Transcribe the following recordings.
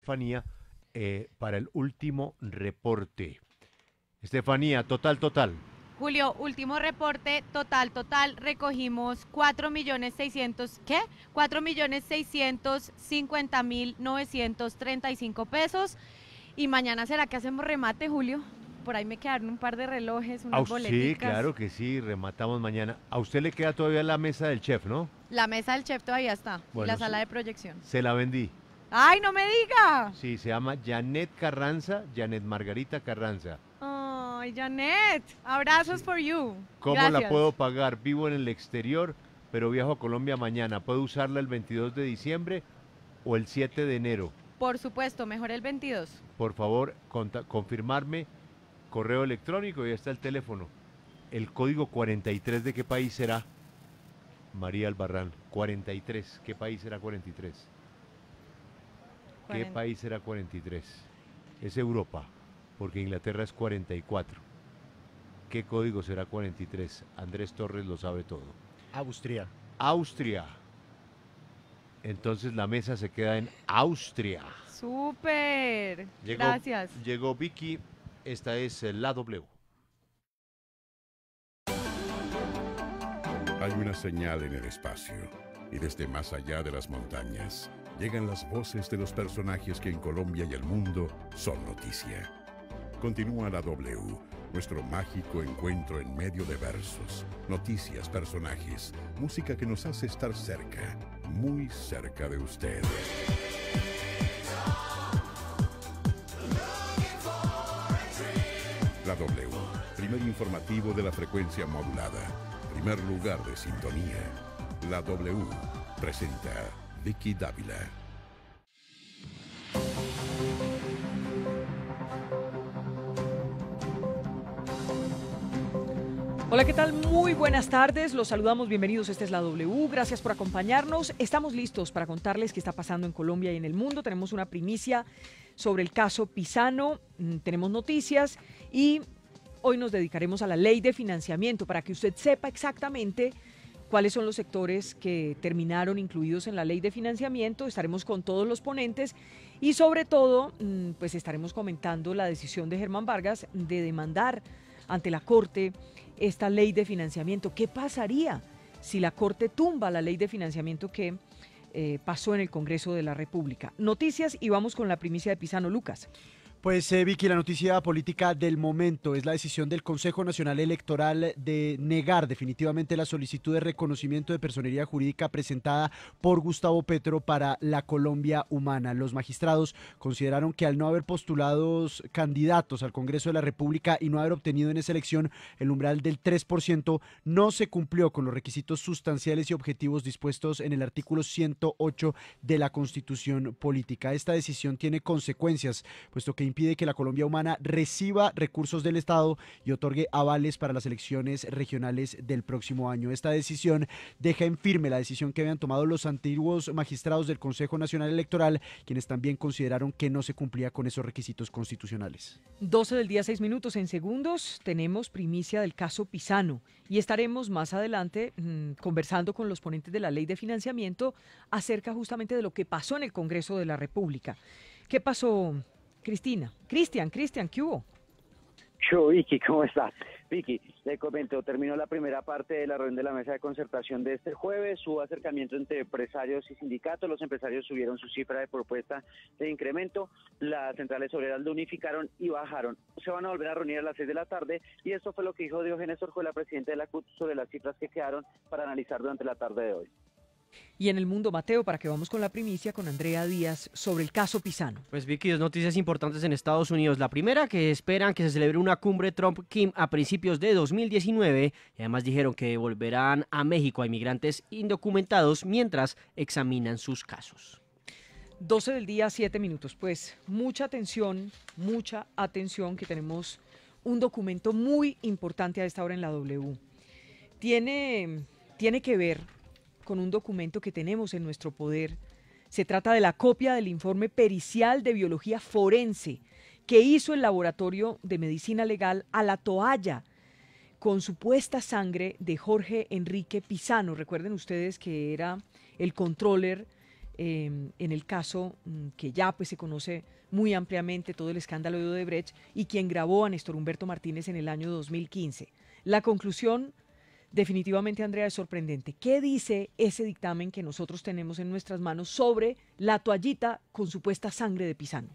Estefanía para el último reporte. Estefanía, total. Julio, último reporte, total, recogimos 4.600.000, ¿qué? 4.650.935 pesos. Y mañana será que hacemos remate, Julio. Por ahí me quedaron un par de relojes, unas Sí, boleticas. claro que sí, rematamos mañana. A usted le queda todavía la mesa del chef, ¿no? La mesa del chef todavía está. Y Bueno, la sala de proyección. se la vendí. ¡Ay, no me diga! Sí, se llama Janet Carranza, Janet Margarita Carranza. ¡Ay, Janet! Abrazos Sí. for you. ¿Cómo la Gracias. puedo pagar? Vivo en el exterior, pero viajo a Colombia mañana. ¿Puedo usarla el 22 de diciembre o el 7 de enero? Por supuesto, mejor el 22. Por favor, confirmarme correo electrónico y ahí está el teléfono. El código 43, ¿de qué país será? María Albarrán, 43. ¿Qué país será 43? ¿Qué país será 43? Es Europa, porque Inglaterra es 44. ¿Qué código será 43? Andrés Torres lo sabe todo. Austria. Austria. Entonces la mesa se queda en Austria. ¡Súper! Gracias. Llegó Vicky, esta es la W. Hay una señal en el espacio, y desde más allá de las montañas, llegan las voces de los personajes que en Colombia y el mundo son noticia. Continúa la W, nuestro mágico encuentro en medio de versos, noticias, personajes, música que nos hace estar cerca, muy cerca de usted. La W, primer informativo de la frecuencia modulada, primer lugar de sintonía. La W presenta Vicky Dávila. Hola, ¿qué tal? Muy buenas tardes, los saludamos, bienvenidos, esta es la W, gracias por acompañarnos. Estamos listos para contarles qué está pasando en Colombia y en el mundo. Tenemos una primicia sobre el caso Pisano, tenemos noticias y hoy nos dedicaremos a la ley de financiamiento para que usted sepa exactamente cuáles son los sectores que terminaron incluidos en la ley de financiamiento. Estaremos con todos los ponentes y sobre todo pues estaremos comentando la decisión de Germán Vargas de demandar ante la Corte esta ley de financiamiento. ¿Qué pasaría si la Corte tumba la ley de financiamiento que pasó en el Congreso de la República? Noticias y vamos con la primicia de Pisano. Lucas. Pues Vicky, la noticia política del momento es la decisión del Consejo Nacional Electoral de negar definitivamente la solicitud de reconocimiento de personería jurídica presentada por Gustavo Petro para la Colombia Humana. Los magistrados consideraron que al no haber postulados candidatos al Congreso de la República y no haber obtenido en esa elección el umbral del 3%, no se cumplió con los requisitos sustanciales y objetivos dispuestos en el artículo 108 de la Constitución Política. Esta decisión tiene consecuencias, puesto que impide que la Colombia Humana reciba recursos del Estado y otorgue avales para las elecciones regionales del próximo año. Esta decisión deja en firme la decisión que habían tomado los antiguos magistrados del Consejo Nacional Electoral, quienes también consideraron que no se cumplía con esos requisitos constitucionales. 12 del día, 6 minutos. En segundos tenemos primicia del caso Pisano y estaremos más adelante conversando con los ponentes de la ley de financiamiento acerca justamente de lo que pasó en el Congreso de la República. ¿Qué pasó, Cristian, ¿qué hubo? Yo, Vicky, ¿cómo estás? Vicky, le comento, terminó la primera parte de la reunión de la mesa de concertación de este jueves, hubo acercamiento entre empresarios y sindicatos, los empresarios subieron su cifra de propuesta de incremento, las centrales obreras lo unificaron y bajaron. Se van a volver a reunir a las 6 de la tarde y esto fue lo que dijo Diógenes Orjuela, presidente de la CUT, sobre las cifras que quedaron para analizar durante la tarde de hoy. Y en el mundo, Mateo, para que vamos con la primicia con Andrea Díaz sobre el caso Pisano. Pues Vicky, dos noticias importantes en Estados Unidos. La primera, que esperan que se celebre una cumbre Trump-Kim a principios de 2019. Y además dijeron que devolverán a México a inmigrantes indocumentados mientras examinan sus casos. 12 del día, 7 minutos. Pues mucha atención, que tenemos un documento muy importante a esta hora en la W. Tiene que ver con un documento que tenemos en nuestro poder. Se trata de la copia del informe pericial de biología forense que hizo el Laboratorio de Medicina Legal a la toalla con supuesta sangre de Jorge Enrique Pisano. Recuerden ustedes que era el controller en el caso que ya pues se conoce muy ampliamente, todo el escándalo de Odebrecht, y quien grabó a Néstor Humberto Martínez en el año 2015. La conclusión, definitivamente, Andrea, es sorprendente. ¿Qué dice ese dictamen que nosotros tenemos en nuestras manos sobre la toallita con supuesta sangre de Pisano?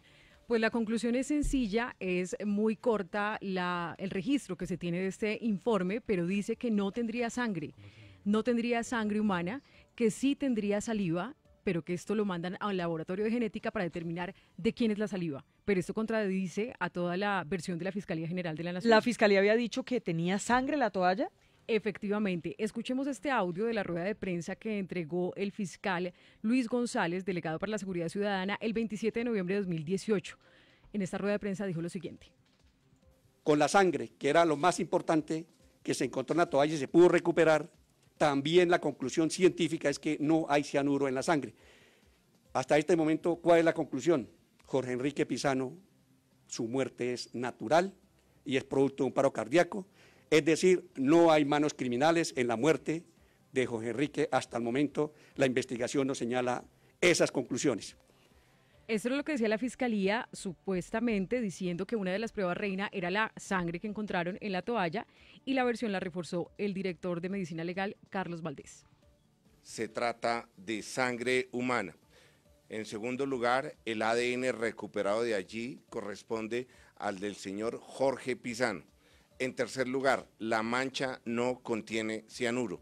Pues la conclusión es sencilla, es muy corta el registro que se tiene de este informe, pero dice que no tendría sangre humana, que sí tendría saliva, pero que esto lo mandan al laboratorio de genética para determinar de quién es la saliva. Pero esto contradice a toda la versión de la Fiscalía General de la Nación. ¿La Fiscalía había dicho que tenía sangre la toalla? Efectivamente. Escuchemos este audio de la rueda de prensa que entregó el fiscal Luis González, delegado para la Seguridad Ciudadana, el 27 de noviembre de 2018. En esta rueda de prensa dijo lo siguiente. Con la sangre, que era lo más importante, que se encontró en la toalla y se pudo recuperar, también la conclusión científica es que no hay cianuro en la sangre. Hasta este momento, ¿cuál es la conclusión? Jorge Enrique Pisano, su muerte es natural y es producto de un paro cardíaco. Es decir, no hay manos criminales en la muerte de Jorge Enrique. Hasta el momento, la investigación nos señala esas conclusiones. Esto es lo que decía la Fiscalía, supuestamente diciendo que una de las pruebas reina era la sangre que encontraron en la toalla, y la versión la reforzó el director de Medicina Legal, Carlos Valdés. Se trata de sangre humana. En segundo lugar, el ADN recuperado de allí corresponde al del señor Jorge Pisano. En tercer lugar, la mancha no contiene cianuro.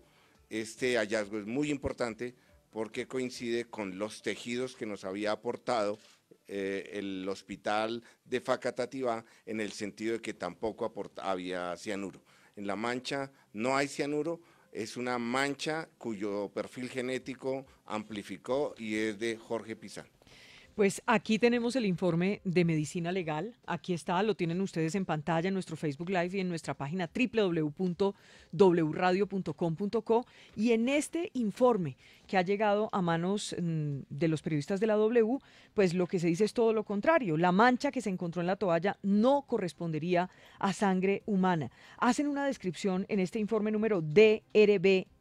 Este hallazgo es muy importante porque coincide con los tejidos que nos había aportado el hospital de Facatativá, en el sentido de que tampoco había cianuro. En la mancha no hay cianuro, es una mancha cuyo perfil genético amplificó y es de Jorge Pisano. Pues aquí tenemos el informe de Medicina Legal, aquí está, lo tienen ustedes en pantalla en nuestro Facebook Live y en nuestra página www.wradio.com.co, y en este informe que ha llegado a manos de los periodistas de la W, pues lo que se dice es todo lo contrario. La mancha que se encontró en la toalla no correspondería a sangre humana. Hacen una descripción en este informe número DRBLBIF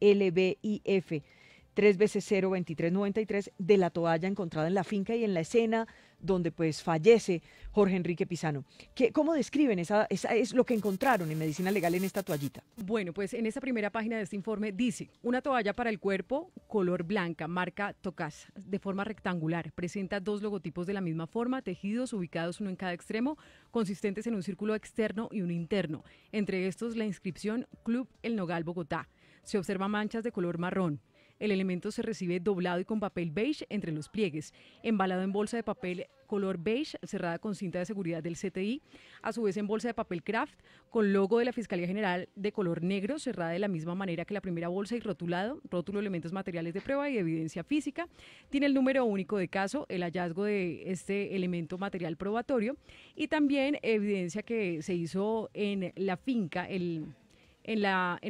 3 veces 0 2393 de la toalla encontrada en la finca y en la escena donde pues fallece Jorge Enrique Pisano. ¿Cómo describen esa es lo que encontraron en Medicina Legal en esta toallita? Bueno, pues en esta primera página de este informe dice: una toalla para el cuerpo, color blanca, marca Tocas, de forma rectangular, presenta 2 logotipos de la misma forma, tejidos ubicados uno en cada extremo, consistentes en un círculo externo y un interno. Entre estos, la inscripción Club El Nogal Bogotá. Se observan manchas de color marrón. El elemento se recibe doblado y con papel beige entre los pliegues, embalado en bolsa de papel color beige cerrada con cinta de seguridad del CTI, a su vez en bolsa de papel craft con logo de la Fiscalía General de color negro, cerrada de la misma manera que la primera bolsa y rotulado, rótulo, elementos materiales de prueba y evidencia física. Tiene el número único de caso, el hallazgo de este elemento material probatorio, y también evidencia que se hizo en la finca, en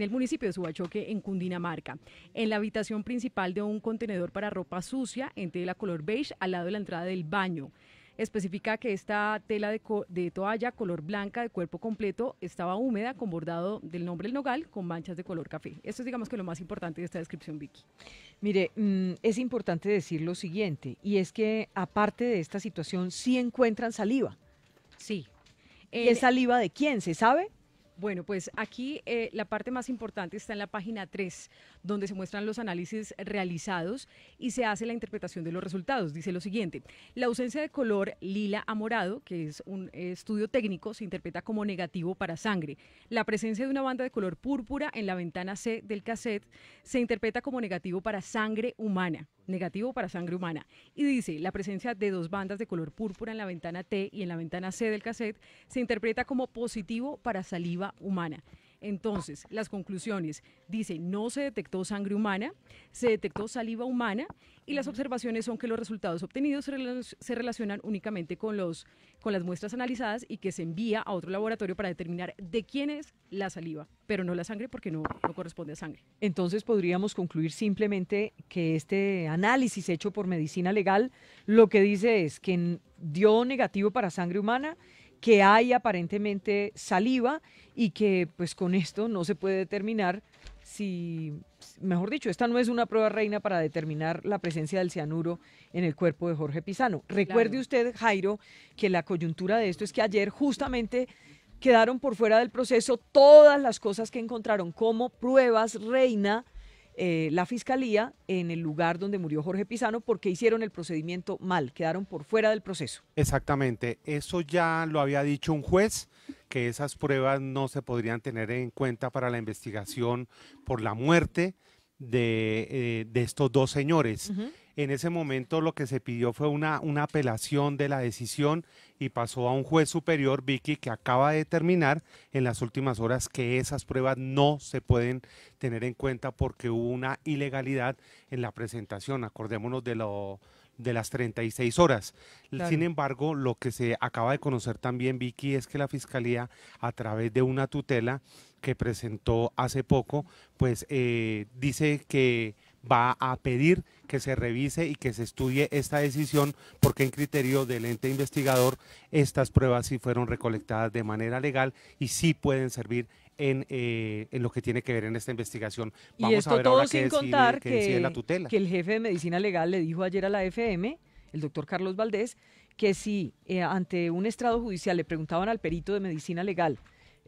el municipio de Subachoque, en Cundinamarca, en la habitación principal de un contenedor para ropa sucia en tela color beige al lado de la entrada del baño. Especifica que esta tela de toalla color blanca de cuerpo completo estaba húmeda, con bordado del nombre del nogal con manchas de color café. Esto es, digamos, que lo más importante de esta descripción, Vicky. Mire, es importante decir lo siguiente, y es que aparte de esta situación sí encuentran saliva. Sí. ¿Y es saliva de quién? ¿Se sabe? Bueno, pues aquí la parte más importante está en la página 3, donde se muestran los análisis realizados y se hace la interpretación de los resultados. Dice lo siguiente: la ausencia de color lila a morado, que es un estudio técnico, se interpreta como negativo para sangre. La presencia de una banda de color púrpura en la ventana C del cassette se interpreta como negativo para sangre humana. Negativo para sangre humana. Y dice, la presencia de 2 bandas de color púrpura en la ventana T y en la ventana C del cassette se interpreta como positivo para saliva humana. Entonces, las conclusiones, dice, no se detectó sangre humana, se detectó saliva humana, y las observaciones son que los resultados obtenidos se relacionan únicamente con las muestras analizadas y que se envía a otro laboratorio para determinar de quién es la saliva, pero no la sangre, porque no corresponde a sangre. Entonces podríamos concluir simplemente que este análisis hecho por Medicina Legal lo que dice es que dio negativo para sangre humana, que hay aparentemente saliva y que pues con esto no se puede determinar si mejor dicho, esta no es una prueba reina para determinar la presencia del cianuro en el cuerpo de Jorge Pizano. Recuerde usted, Jairo, que la coyuntura de esto es que ayer justamente quedaron por fuera del proceso todas las cosas que encontraron como pruebas reina la Fiscalía en el lugar donde murió Jorge Pizano porque hicieron el procedimiento mal, quedaron por fuera del proceso. Exactamente, eso ya lo había dicho un juez, que esas pruebas no se podrían tener en cuenta para la investigación por la muerte de estos dos señores. En ese momento lo que se pidió fue una apelación de la decisión y pasó a un juez superior, Vicky, que acaba de determinar en las últimas horas que esas pruebas no se pueden tener en cuenta porque hubo una ilegalidad en la presentación. Acordémonos de las 36 horas. Claro. Sin embargo, lo que se acaba de conocer también, Vicky, es que la Fiscalía, a través de una tutela que presentó hace poco, pues dice que va a pedir que se revise y que se estudie esta decisión porque en criterio del ente investigador estas pruebas sí fueron recolectadas de manera legal y sí pueden servir en lo que tiene que ver en esta investigación. Vamos y esto a ver todo ahora sin contar decide la tutela. Que el jefe de medicina legal le dijo ayer a la FM, el doctor Carlos Valdés, que si ante un estrado judicial le preguntaban al perito de medicina legal,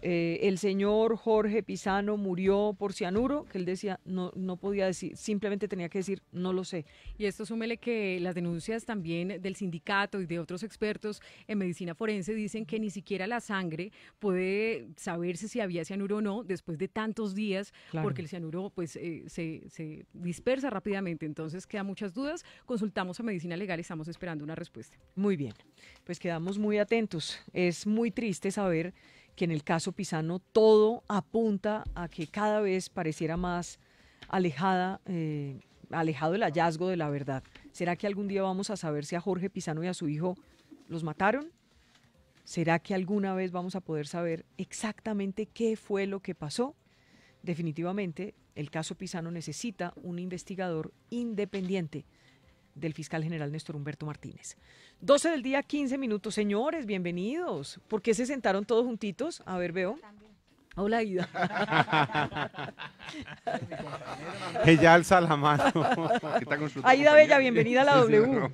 el señor Jorge Pizano murió por cianuro, que él decía no podía decir, simplemente tenía que decir no lo sé. Y esto súmele que las denuncias también del sindicato y de otros expertos en medicina forense dicen que ni siquiera la sangre puede saberse si había cianuro o no después de tantos días, claro, porque el cianuro pues se dispersa rápidamente, entonces quedan muchas dudas. Consultamos a medicina legal y estamos esperando una respuesta. Muy bien, pues quedamos muy atentos. Es muy triste saber que en el caso Pizano todo apunta a que cada vez pareciera más alejado el hallazgo de la verdad. ¿Será que algún día vamos a saber si a Jorge Pizano y a su hijo los mataron? ¿Será que alguna vez vamos a poder saber exactamente qué fue lo que pasó? Definitivamente, el caso Pizano necesita un investigador independiente del fiscal general Néstor Humberto Martínez. 12 del día, 15 minutos. Señores, bienvenidos. ¿Por qué se sentaron todos juntitos? A ver, veo. Hola, Ida. Ella alza la mano. Aida Bella, bienvenida a la W.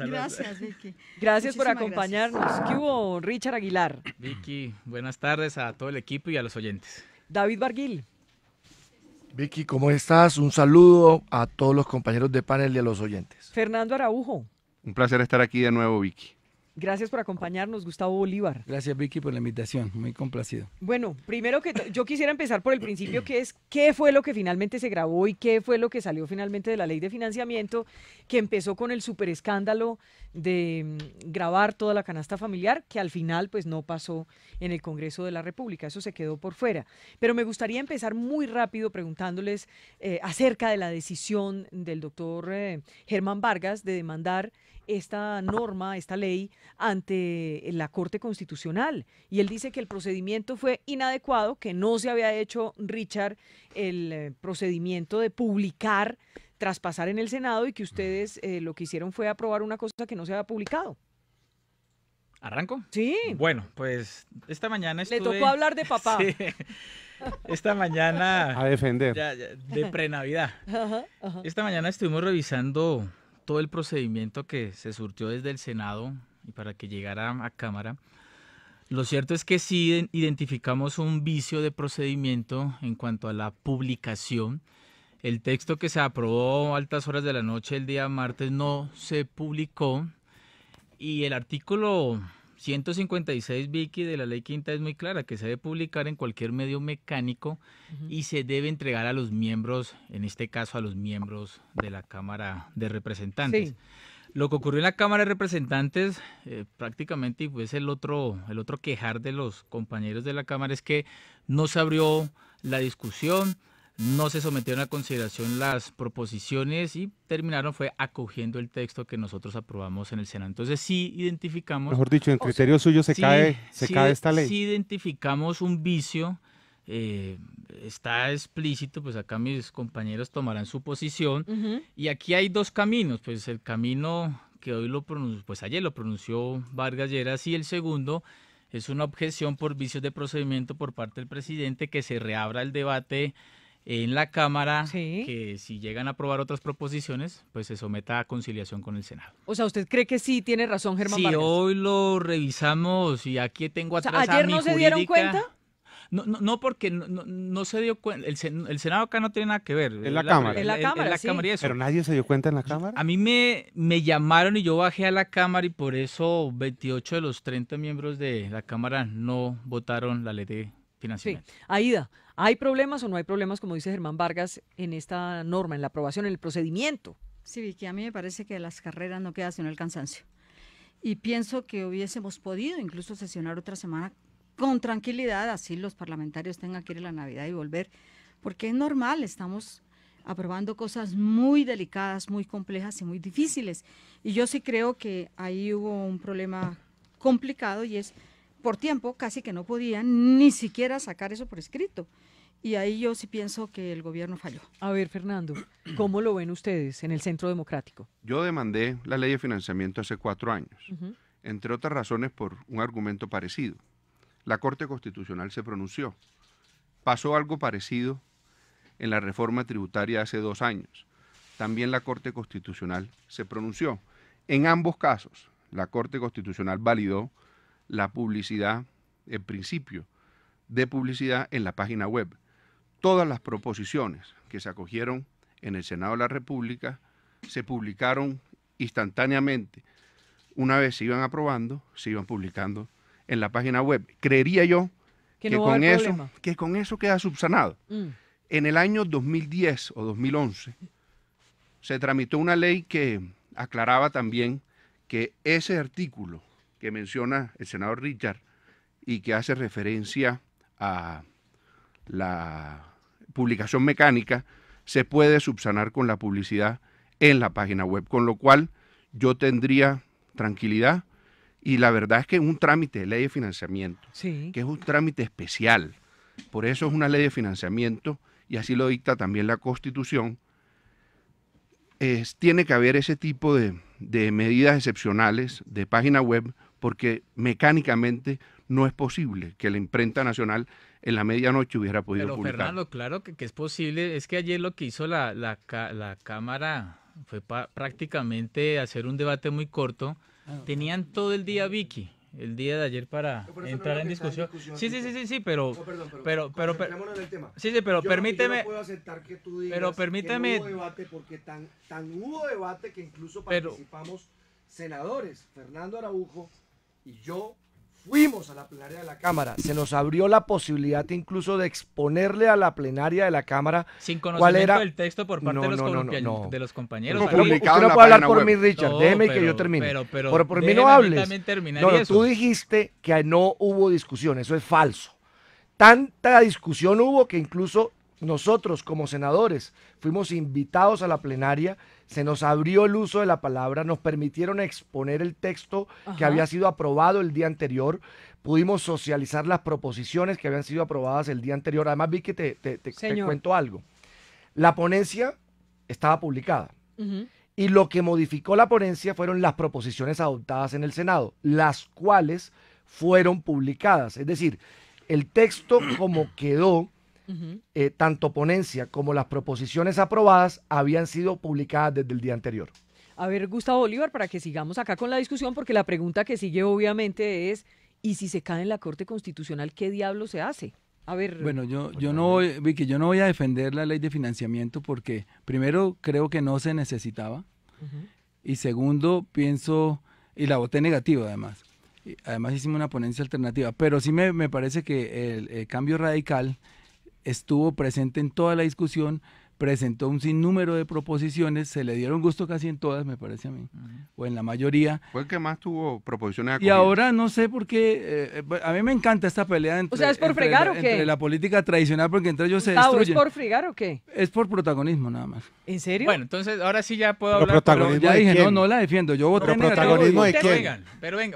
Gracias, Vicky. Gracias por acompañarnos. ¿Qué hubo, Richard Aguilar? Vicky, buenas tardes a todo el equipo y a los oyentes. David Barguil. Vicky, ¿cómo estás? Un saludo a todos los compañeros de panel y a los oyentes. Fernando Araujo. Un placer estar aquí de nuevo, Vicky. Gracias por acompañarnos, Gustavo Bolívar. Gracias, Vicky, por la invitación. Muy complacido. Bueno, primero que yo quisiera empezar por el principio, que es qué fue lo que finalmente se grabó y qué fue lo que salió finalmente de la ley de financiamiento, que empezó con el súper escándalo de grabar toda la canasta familiar, que al final pues no pasó en el Congreso de la República, eso se quedó por fuera. Pero me gustaría empezar muy rápido preguntándoles acerca de la decisión del doctor Germán Vargas de demandar esta norma, esta ley, ante la Corte Constitucional. Y él dice que el procedimiento fue inadecuado, que no se había hecho, Richard, el procedimiento de publicar, traspasar en el Senado y que ustedes lo que hicieron fue aprobar una cosa que no se había publicado. ¿Arranco? Sí. Bueno, pues esta mañana estuve... Le tocó hablar de papá. Sí. Esta mañana... A defender. De pre-Navidad. Ajá. Esta mañana estuvimos revisando todo el procedimiento que se surtió desde el Senado y para que llegara a Cámara. Lo cierto es que sí identificamos un vicio de procedimiento en cuanto a la publicación. El texto que se aprobó a altas horas de la noche el día martes no se publicó y el artículo 156, Vicky, de la Ley Quinta es muy clara, que se debe publicar en cualquier medio mecánico y se debe entregar a los miembros, en este caso a los miembros de la Cámara de Representantes. Sí. Lo que ocurrió en la Cámara de Representantes, prácticamente, y pues el otro quejar de los compañeros de la Cámara es que no se abrió la discusión, no se sometieron a consideración las proposiciones y terminaron fue acogiendo el texto que nosotros aprobamos en el Senado. Entonces sí identificamos... Mejor dicho, en criterio suyo se cae esta ley. Sí identificamos un vicio, está explícito, pues acá mis compañeros tomarán su posición y aquí hay dos caminos, pues el camino que hoy ayer lo pronunció Vargas Lleras y el segundo es una objeción por vicios de procedimiento por parte del presidente, que se reabra el debate en la Cámara, que si llegan a aprobar otras proposiciones, pues se someta a conciliación con el Senado. O sea, ¿usted cree que sí tiene razón Germán Vargas? Sí, hoy lo revisamos y aquí tengo atrás a mi ¿ayer no se dieron cuenta? No, porque no se dio cuenta. El Senado acá no tiene nada que ver. Es la Cámara. Es la Cámara, sí. Cámara y eso. Pero nadie se dio cuenta en la Cámara. A mí me llamaron y yo bajé a la Cámara y por eso 28 de los 30 miembros de la Cámara no votaron la ley de financiamiento. Sí. Aida, ¿hay problemas o no hay problemas, como dice Germán Vargas, en esta norma, en la aprobación, en el procedimiento? Sí, Vicky, a mí me parece que las carreras no queda sino el cansancio. Y pienso que hubiésemos podido incluso sesionar otra semana con tranquilidad, así los parlamentarios tengan que ir a la Navidad y volver, porque es normal, estamos aprobando cosas muy delicadas, muy complejas y muy difíciles. Y yo sí creo que ahí hubo un problema complicado y es, por tiempo, casi que no podían ni siquiera sacar eso por escrito. Y ahí yo sí pienso que el gobierno falló. A ver, Fernando, ¿cómo lo ven ustedes en el Centro Democrático? Yo demandé la ley de financiamiento hace 4 años, entre otras razones por un argumento parecido. La Corte Constitucional se pronunció. Pasó algo parecido en la reforma tributaria hace 2 años. También la Corte Constitucional se pronunció. En ambos casos, la Corte Constitucional validó la publicidad, el principio de publicidad en la página web. Todas las proposiciones que se acogieron en el Senado de la República se publicaron instantáneamente. Una vez se iban aprobando, se iban publicando en la página web. Creería yo que con eso queda subsanado. En el año 2010 o 2011 se tramitó una ley que aclaraba también que ese artículo que menciona el senador Richard y que hace referencia a la publicación mecánica se puede subsanar con la publicidad en la página web, con lo cual yo tendría tranquilidad. Y la verdad es que un trámite de ley de financiamiento, que es un trámite especial, por eso es una ley de financiamiento y así lo dicta también la Constitución, tiene que haber ese tipo de medidas excepcionales de página web porque mecánicamente no es posible que la imprenta nacional en la medianoche hubiera podido publicar. Pero Fernando, claro que es posible, es que ayer lo que hizo la Cámara fue prácticamente hacer un debate muy corto. Tenían todo el día, Vicky, el día de ayer para entrar en discusión. Sí, pero permíteme. No puedo aceptar que tú digas pero permíteme. Que no hubo debate porque tan hubo debate que incluso participamos senadores, Fernando Araujo y yo. Fuimos a la plenaria de la Cámara, se nos abrió la posibilidad incluso de exponerle a la plenaria de la Cámara sin conocimiento del texto por parte de los compañeros. Usted no puede hablar por mí, Richard, déjeme que yo termine. Pero por mí no hables. Tú dijiste que no hubo discusión, eso es falso. Tanta discusión hubo que incluso nosotros como senadores fuimos invitados a la plenaria, se nos abrió el uso de la palabra, nos permitieron exponer el texto que había sido aprobado el día anterior, pudimos socializar las proposiciones que habían sido aprobadas el día anterior. Además, vi que te cuento algo. La ponencia estaba publicada y lo que modificó la ponencia fueron las proposiciones adoptadas en el Senado, las cuales fueron publicadas. Es decir, el texto como quedó, tanto ponencia como las proposiciones aprobadas habían sido publicadas desde el día anterior. A ver, Gustavo Bolívar, para que sigamos acá con la discusión, porque la pregunta que sigue obviamente es, ¿y si se cae en la Corte Constitucional, qué diablo se hace? A ver. Bueno, yo no voy, Vicky, yo no voy a defender la ley de financiamiento porque primero creo que no se necesitaba y segundo pienso, y la voté negativa además. Además hicimos una ponencia alternativa, pero sí me parece que el cambio radical estuvo presente en toda la discusión, presentó un sinnúmero de proposiciones, se le dieron gusto casi en todas, me parece a mí, o en la mayoría. ¿Fue el que más tuvo proposiciones acogidas? Y ahora no sé por qué, a mí me encanta esta pelea entre, o sea, ¿es por fregar o qué? Entre la política tradicional, porque entre ellos se destruyen. ¿Es por fregar o qué? Es por protagonismo nada más. ¿En serio? Bueno, entonces ahora sí ya puedo hablar. ¿Protagonismo ya de dije, quién? No la defiendo, yo voté negativo. ¿Protagonismo de quién?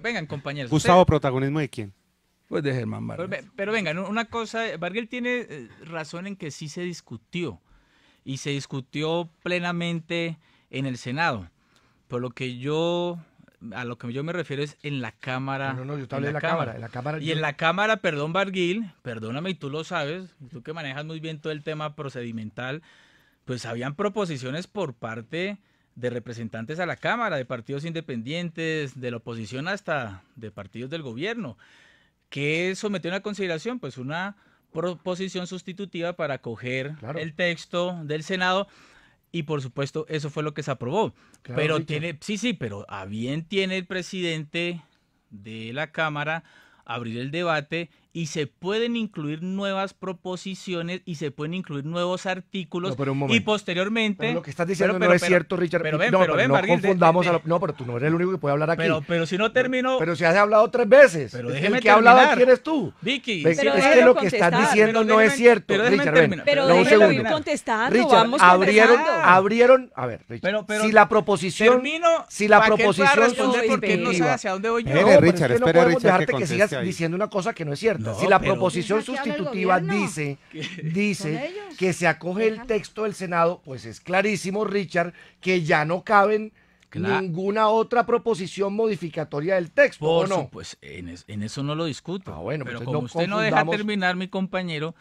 Vengan, compañeros. Gustavo, ¿protagonismo de quién? Pues de Germán Vargas. Pero vengan, una cosa, Vargas tiene razón en que sí se discutió. Y se discutió plenamente en el Senado. Por lo que yo a lo que yo me refiero es en la Cámara. No, yo te hablé de la Cámara. Y en la Cámara, perdón, Barguil, perdóname, y tú lo sabes, tú que manejas muy bien todo el tema procedimental, pues habían proposiciones por parte de representantes a la Cámara, de partidos independientes, de la oposición hasta de partidos del gobierno, que sometieron a consideración pues una proposición sustitutiva para acoger el texto del Senado y por supuesto eso fue lo que se aprobó. Claro, pero pero a bien tiene el presidente de la Cámara abrir el debate y se pueden incluir nuevas proposiciones y se pueden incluir nuevos artículos y posteriormente... Pero lo que estás diciendo no es cierto, Richard. No confundamos no, pero tú no eres el único que puede hablar aquí. Pero si no termino... Pero si has hablado 3 veces. Pero déjeme el que ha hablado aquí eres tú. Vicky. Es que lo que estás diciendo no es cierto. Pero Richard, déjelo ir contestando, Richard, vamos abrieron... A ver, Richard, si la proposición... Si la proposición... Porque no sé hacia dónde voy yo. Richard, no podemos dejarte que sigas diciendo una cosa que no es cierta. Si la proposición sustitutiva dice que se acoge el texto del Senado, pues es clarísimo, Richard, que ya no caben ninguna otra proposición modificatoria del texto, ¿o no? Pues en eso no lo discuto. Bueno, pero como usted no deja terminar, mi compañero,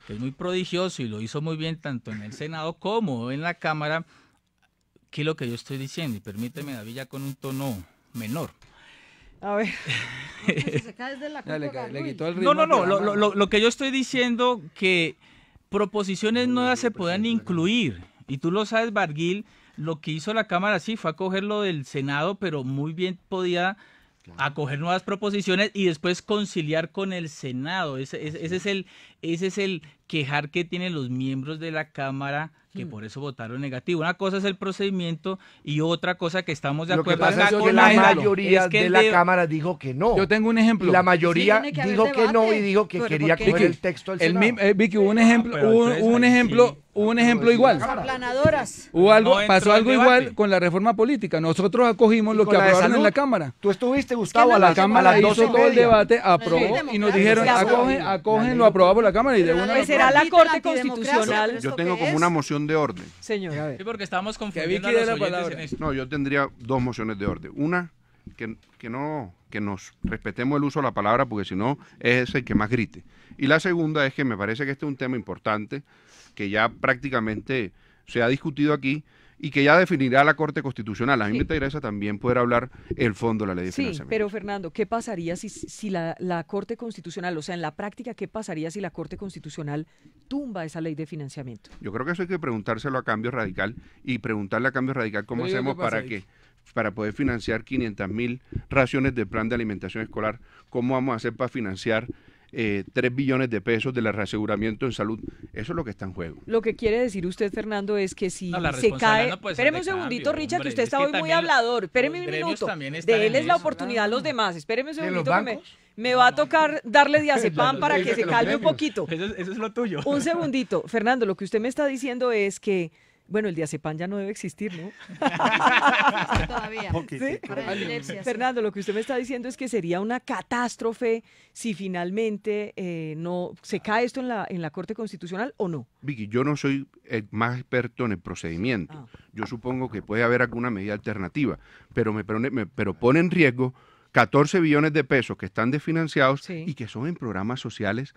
que es muy prodigioso y lo hizo muy bien tanto en el Senado como en la Cámara, ¿qué es lo que yo estoy diciendo? Y permíteme, David, ya con un tono menor. A ver. Lo que yo estoy diciendo que proposiciones nuevas se puedan incluir. Y tú lo sabes, Barguil, lo que hizo la Cámara sí fue acoger lo del Senado, pero muy bien podía acoger nuevas proposiciones y después conciliar con el Senado. Ese es el quejar que tienen los miembros de la Cámara, que por eso votaron negativo. Una cosa es el procedimiento y otra cosa que estamos de acuerdo. Lo que pasa es que la mayoría de la Cámara dijo que no. Yo tengo un ejemplo. Y la mayoría dijo que no y dijo que quería coger el texto del Senado. Vicky, hubo un ejemplo igual. Aplanadoras. Pasó algo igual con la reforma política. Nosotros acogimos lo que aprobaron en la Cámara. Tú estuviste, Gustavo, a la Cámara hizo todo el debate, aprobó y nos dijeron, acogen lo aprobado por la Cámara y de una vez. Será la Corte Constitucional. Yo tengo como una moción de orden. Señor, a ver. Sí, porque estamos confundiendo a los oyentes en esto. No, yo tendría 2 mociones de orden. Una, que nos respetemos el uso de la palabra, porque si no, es el que más grite. Y la segunda es que me parece que este es un tema importante, que ya prácticamente se ha discutido aquí, y que ya definirá la Corte Constitucional. A mí me interesa también poder hablar el fondo de la ley de financiamiento. Sí, pero Fernando, ¿qué pasaría si la Corte Constitucional, o sea, en la práctica, qué pasaría si la Corte Constitucional tumba esa ley de financiamiento? Yo creo que eso hay que preguntárselo a Cambio Radical y preguntarle a Cambio Radical cómo hacemos para poder financiar 500.000 raciones del plan de alimentación escolar, cómo vamos a hacer para financiar 3 billones de pesos del reaseguramiento en salud. Eso es lo que está en juego. Lo que quiere decir usted, Fernando, es que si se cae... Espéreme un segundito, Richard, que usted está hoy muy hablador. Espéreme un minuto. Déles la oportunidad a los demás. Espéreme un segundito que me va a tocar darle diazepam para que se calme un poquito. Eso es lo tuyo. Un segundito. Fernando, lo que usted me está diciendo es que bueno, el diazepam ya no debe existir, ¿no? Todavía. ¿Sí? Para Fernando, lo que usted me está diciendo es que sería una catástrofe si finalmente no se cae esto en la Corte Constitucional o no. Vicky, yo no soy el más experto en el procedimiento. Yo supongo que puede haber alguna medida alternativa, pero pone en riesgo 14 billones de pesos que están desfinanciados y que son en programas sociales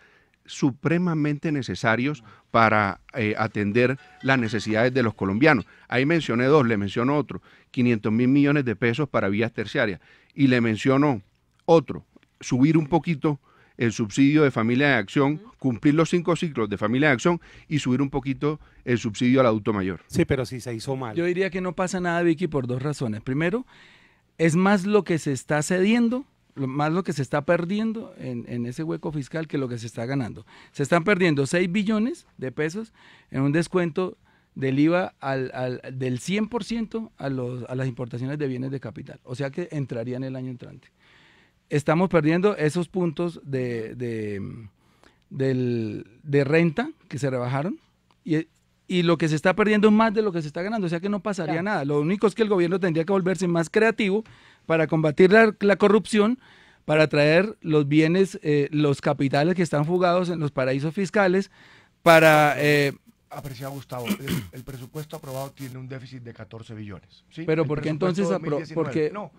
supremamente necesarios para atender las necesidades de los colombianos. Ahí mencioné 2, le menciono otro, 500.000 millones de pesos para vías terciarias y le menciono otro, subir un poquito el subsidio de Familia de Acción, cumplir los 5 ciclos de Familia de Acción y subir un poquito el subsidio al adulto mayor. Sí, pero si se hizo mal. Yo diría que no pasa nada, Vicky, por 2 razones. Primero, es más lo que se está cediendo, más lo que se está perdiendo en ese hueco fiscal que lo que se está ganando. Se están perdiendo 6 billones de pesos en un descuento del IVA del 100% a las importaciones de bienes de capital, o sea que entraría en el año entrante. Estamos perdiendo esos puntos de renta que se rebajaron y lo que se está perdiendo es más de lo que se está ganando, o sea que no pasaría nada. Lo único es que el gobierno tendría que volverse más creativo para combatir la corrupción, para traer los bienes, los capitales que están fugados en los paraísos fiscales, para... Apreciado Gustavo, el presupuesto aprobado tiene un déficit de 14 billones. ¿sí? Pero ¿por qué entonces... No,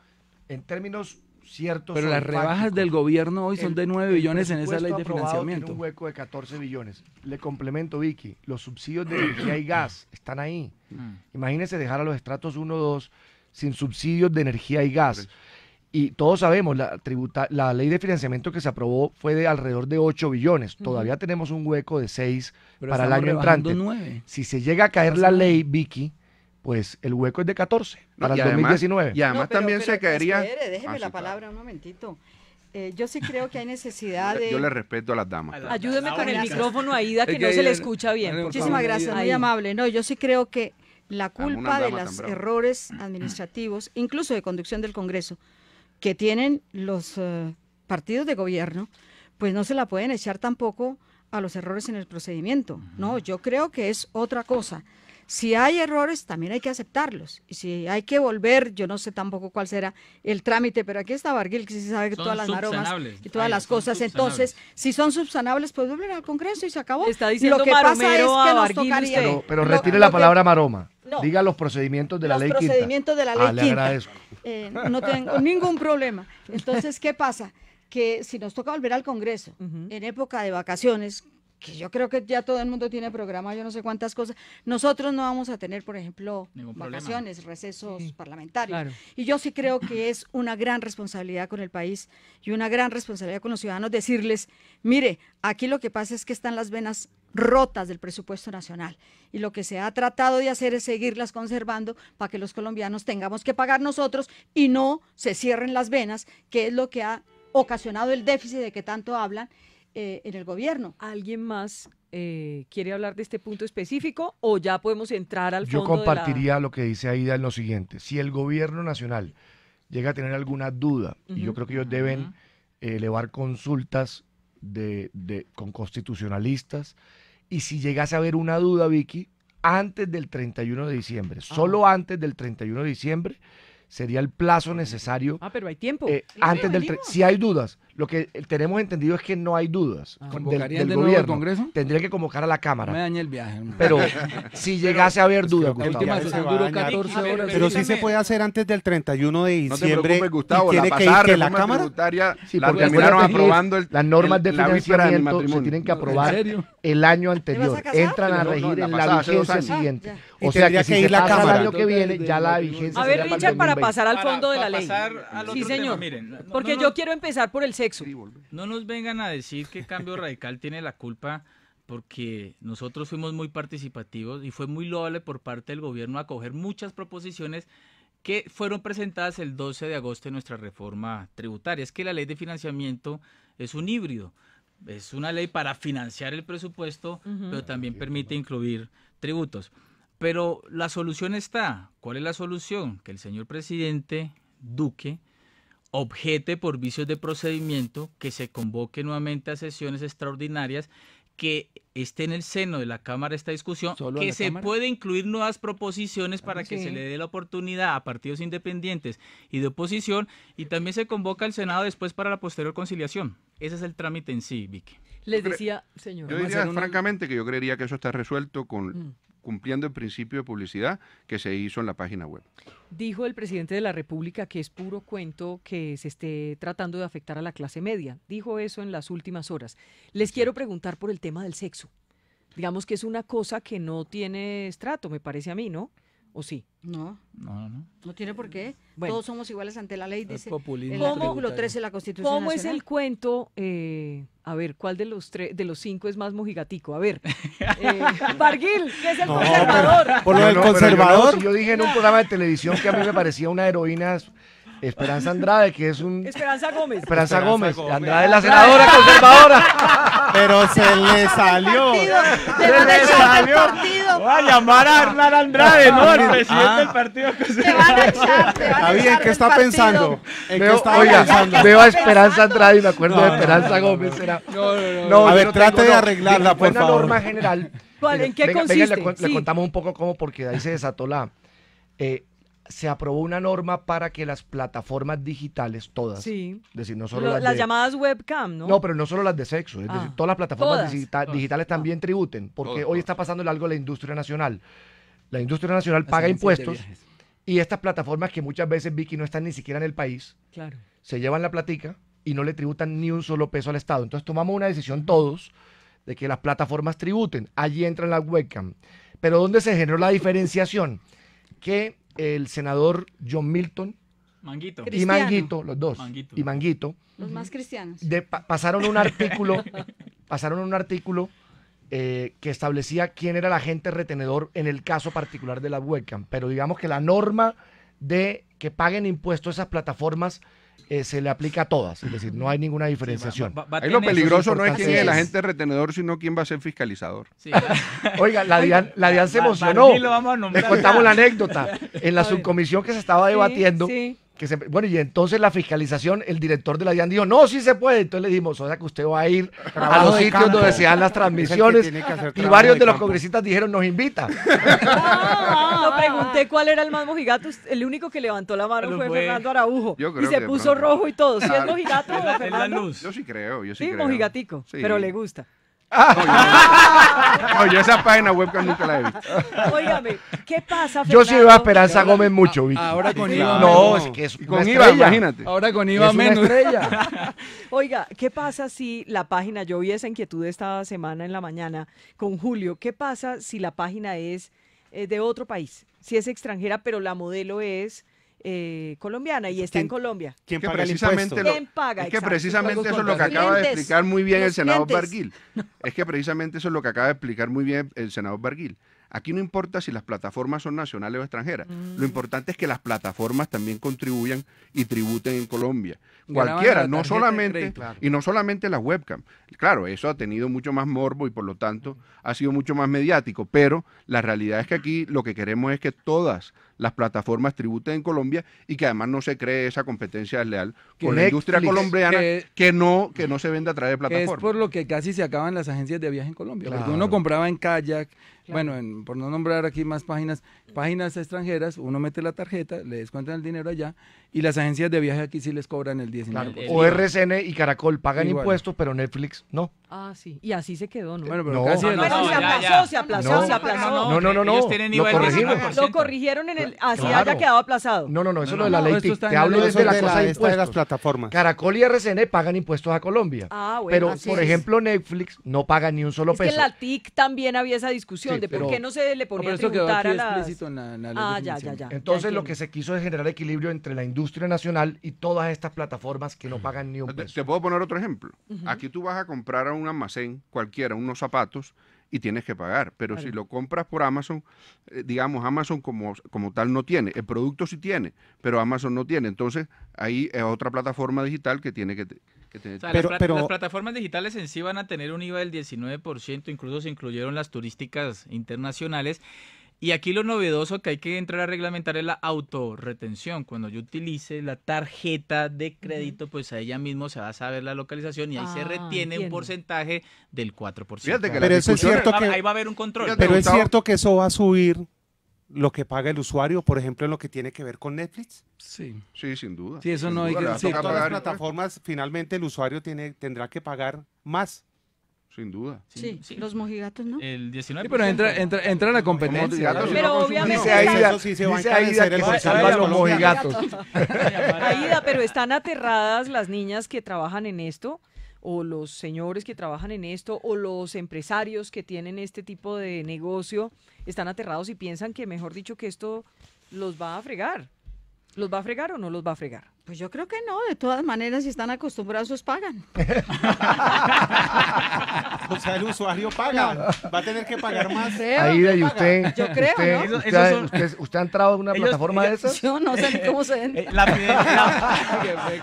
en términos ciertos. Pero las rebajas del gobierno hoy son de 9 billones en esa ley de financiamiento. Tiene un hueco de 14 billones. Le complemento, Vicky, los subsidios de energía y gas están ahí. Imagínense dejar a los estratos 1, 2 sin subsidios de energía y gas. Y todos sabemos, la ley de financiamiento que se aprobó fue de alrededor de 8 billones. Todavía tenemos un hueco de 6 para el año entrante. 9. Si se llega a caer la ley, Vicky, pues el hueco es de 14 para el 2019. Y además también se caería... Espere, déjeme la palabra un momentito. Yo sí creo que hay necesidad de... Yo le respeto a las damas. Ayúdeme con el micrófono, Aida, que no se le escucha bien. Muchísimas gracias, muy amable. No, yo sí creo que la culpa de los errores administrativos, incluso de conducción del Congreso, que tienen los partidos de gobierno, pues no se la pueden echar tampoco a los errores en el procedimiento. No, yo creo que es otra cosa. Si hay errores, también hay que aceptarlos. Y si hay que volver, yo no sé tampoco cuál será el trámite, pero aquí está Barguil, que sí sabe que todas las maromas y todas las cosas. Entonces, si son subsanables, pues vuelven al Congreso y se acabó. Está diciendo lo que pasa es que nos Barguil, tocaría... Pero retire la palabra maroma. No, diga los procedimientos de la ley quinta. Los procedimientos de la ley quinta. Le agradezco. No tengo ningún problema. Entonces, ¿qué pasa? Que si nos toca volver al Congreso en época de vacaciones, que yo creo que ya todo el mundo tiene programa, yo no sé cuántas cosas, nosotros no vamos a tener, por ejemplo, vacaciones, recesos parlamentarios. Claro. Y yo sí creo que es una gran responsabilidad con el país y una gran responsabilidad con los ciudadanos decirles, mire, aquí lo que pasa es que están las venas rotas del presupuesto nacional y lo que se ha tratado de hacer es seguirlas conservando para que los colombianos tengamos que pagar nosotros y no se cierren las venas, que es lo que ha ocasionado el déficit de que tanto hablan en el gobierno. ¿Alguien más quiere hablar de este punto específico o ya podemos entrar al fondo? Yo compartiría lo que dice Aida en lo siguiente. Si el gobierno nacional llega a tener alguna duda, y yo creo que ellos deben elevar consultas con constitucionalistas, y si llegase a haber una duda, Vicky, antes del 31 de diciembre, solo antes del 31 de diciembre, sería el plazo necesario. Pero hay tiempo. Si hay dudas, lo que tenemos entendido es que no hay dudas del gobierno. Congreso? Tendría que convocar a la Cámara. Me dañé el viaje. Pero si llegase a haber dudas, pero sí se puede hacer antes del 31 de diciembre. No te preocupes, Gustavo, tiene que ir que la Cámara. Sí, porque terminaron aprobando las normas de financiamiento se tienen que aprobar el año anterior. Entran a regir en la vigencia siguiente. O sea que si se pasa el año que viene, ya la vigencia. A ver, Richard, para pasar al fondo de la ley. Sí, señor. Porque yo quiero empezar por el sexo. No nos vengan a decir que Cambio Radical tiene la culpa, porque nosotros fuimos muy participativos y fue muy loable por parte del gobierno acoger muchas proposiciones que fueron presentadas el 12 de agosto en nuestra reforma tributaria. Es que la ley de financiamiento es un híbrido. Es una ley para financiar el presupuesto, pero también permite incluir tributos. Pero la solución está. ¿Cuál es la solución? Que el señor presidente Duque objete por vicios de procedimiento, que se convoque nuevamente a sesiones extraordinarias, que esté en el seno de la Cámara esta discusión, que se puede incluir nuevas proposiciones para que se le dé la oportunidad a partidos independientes y de oposición, y también se convoca al Senado después para la posterior conciliación. Ese es el trámite en sí, Vicky. Les decía, señor. Yo diría francamente que yo creería que eso está resuelto cumpliendo el principio de publicidad que se hizo en la página web. Dijo el presidente de la República que es puro cuento que se esté tratando de afectar a la clase media. Dijo eso en las últimas horas. Les quiero preguntar por el tema del sexo. Digamos que es una cosa que no tiene estrato, me parece a mí, ¿no? ¿O sí? No tiene por qué. Bueno. Todos somos iguales ante la ley, dice el artículo 13 de la Constitución ¿Cómo Nacional? es el cuento? A ver, ¿cuál de los 5 es más mojigatico? A ver, Barguil, ¿qué es el conservador? Por lo del conservador. Yo dije en un programa de televisión que a mí me parecía una heroína, Esperanza Andrade, que es un... Esperanza Gómez. Andrade, la senadora conservadora. Pero se le salió. Se le salió. Va a llamar a Hernán Andrade, ¿no? El presidente del partido conservador. Te van a echar. Está bien, ¿qué está pensando? Veo a Esperanza Andrade y me acuerdo de Esperanza Gómez. No, a ver, trate de arreglarla, por favor. Una norma general. ¿Cuál? ¿En qué consiste? Le contamos un poco cómo, porque de ahí se desató se aprobó una norma para que las plataformas digitales, todas, es decir, no solo las llamadas webcam, ¿no? No, pero no solo las de sexo, es decir, todas las plataformas digitales también tributen, porque hoy está pasando algo a la industria nacional. La industria nacional paga impuestos Y estas plataformas que muchas veces, Vicky, no están ni siquiera en el país, Claro. se llevan la platica y no le tributan ni un solo peso al Estado. Entonces tomamos una decisión todos de que las plataformas tributen. Allí entran las webcam. Pero ¿dónde se generó la diferenciación? Que el senador John Milton Manguito. y Manguito, los dos, y Manguito, Los más cristianos. pasaron un artículo que establecía quién era el agente retenedor en el caso particular de las webcam. Pero digamos que la norma de que paguen impuestos esas plataformas se le aplica a todas, es decir, no hay ninguna diferenciación. Ahí lo peligroso no es quién es el agente retenedor, sino quién va a ser fiscalizador. Sí. Oiga, la DIAN se emocionó. Le contamos la ya. anécdota. En la subcomisión que se estaba debatiendo, Sí. bueno, y entonces la fiscalización, el director de la DIAN dijo, no, sí se puede. Entonces le dijimos, o sea que usted va a ir a los sitios donde se dan las transmisiones, y varios de los congresistas dijeron, nos invita. Lo pregunté cuál era el más mojigato. El único que levantó la mano fue Fernando Araujo. Yo Y creo se que puso pronto. rojo y todo. ¿Sí es Claro. mojigato, Es la Fernando? luz. Yo sí creo, yo sí Sí, creo. mojigatico, Sí. pero le gusta. No, yo esa página webcam nunca la he visto. Óigame, ¿qué pasa, Yo sí Fernando? veo a Esperanza Gómez mucho, Vicky. Ahora con IVA No, menos. es que es Y una con IVA, estrella. imagínate. Ahora con Es IVA una menos. estrella. Oiga, ¿qué pasa si la página, yo vi esa inquietud esta semana en la mañana con Julio, ¿qué pasa si la página es de otro país? Si es extranjera, pero la modelo es colombiana y está en Colombia. ¿Quién Que paga el precisamente impuesto? ¿Quién paga? Es que Exacto. precisamente Pagos eso es lo que contra acaba de clientes. explicar muy bien el Los senador clientes. Barguil. Es que precisamente eso es lo que acaba de explicar muy bien el senador Barguil. Aquí no importa si las plataformas son nacionales o extranjeras. Lo importante es que las plataformas también contribuyan y tributen en Colombia. Graban Cualquiera, la no tarjeta de solamente, crédito. Claro. y no solamente las webcam. Claro, eso ha tenido mucho más morbo y por lo tanto ha sido mucho más mediático, pero la realidad es que aquí lo que queremos es que todas las plataformas tributen en Colombia y que además no se cree esa competencia desleal con la industria Netflix, colombiana que no se vende a través de Que es plataformas. por lo que casi se acaban las agencias de viaje en Colombia. Porque Claro. uno compraba en Kayak, bueno, por no nombrar aquí más páginas extranjeras, uno mete la tarjeta, le descuentan el dinero allá, y las agencias de viaje aquí sí les cobran el 19%. Claro. O RCN y Caracol pagan Igual. impuestos, pero Netflix no. Ah, sí. Y así se quedó, ¿no? Bueno, pero No. casi No, el- Bueno, no, se ya, aplazó, ya. se aplazó, No. se aplazó. No. Ellos tienen Lo IVA del corregimos. 19%. Lo corrigieron en el, así Claro. haya quedado aplazado. No, eso No, es lo no, de la no, ley esto TIC. está Te en la hablo ley desde la de cosa de esta de las impuestos. plataformas. Caracol y RCN pagan impuestos a Colombia. Ah, bueno, pero, así por es. ejemplo, Netflix no paga ni un solo Es que peso. en la TIC también había esa discusión Sí, de por pero- qué no se le No, ponía pero a esto quedó tributar aquí a las... explícito en la ley de Ah, ya, financiamiento. Entonces, ya lo que se quiso es generar equilibrio entre la industria nacional y todas estas plataformas que no pagan ni un peso. Te puedo poner otro ejemplo. Aquí tú vas a comprar a un almacén cualquiera unos zapatos y tienes que pagar, pero si lo compras por Amazon, digamos, Amazon como tal no tiene, el producto sí tiene, pero Amazon no tiene, entonces ahí es otra plataforma digital que tiene que tener. O sea, Pero- las plataformas digitales en sí van a tener un IVA del 19%, incluso se incluyeron las turísticas internacionales. Y aquí lo novedoso que hay que entrar a reglamentar es la autorretención. Cuando yo utilice la tarjeta de crédito, pues a ella mismo se va a saber la localización y ahí se retiene un entiendo. porcentaje del 4%. Fíjate que Pero eso es cierto que... Ahí va a haber un control. Fíjate, Pero es Gustavo, cierto que eso va a subir lo que paga el usuario, por ejemplo, en lo que tiene que ver con Netflix. Sí. Sí, sin duda. Sí, eso Sin no hay duda, que- le va a sí, tocar Todas las pagar plataformas, finalmente el usuario tendrá que pagar más. sin duda. Sí, los mojigatos, ¿no? El 19%. Sí, pero entra la competencia. Como Pero obviamente... Dice Aida, Eso sí se va a dice Aida encarecer que el se bolsillo salvan de los Colombia. mojigatos. Aida, pero están aterradas las niñas que trabajan en esto, o los señores que trabajan en esto, o los empresarios que tienen este tipo de negocio, están aterrados y piensan que, mejor dicho, que esto los va a fregar. ¿Los va a fregar o no los va a fregar? Pues yo creo que no, de todas maneras, si están acostumbrados, pagan. O sea, el usuario paga. Va a tener que pagar más. Aida, ¿y usted? Yo creo, usted, ¿no? ¿Usted ha entrado en una plataforma de esas? Yo no sé ni cómo se ven.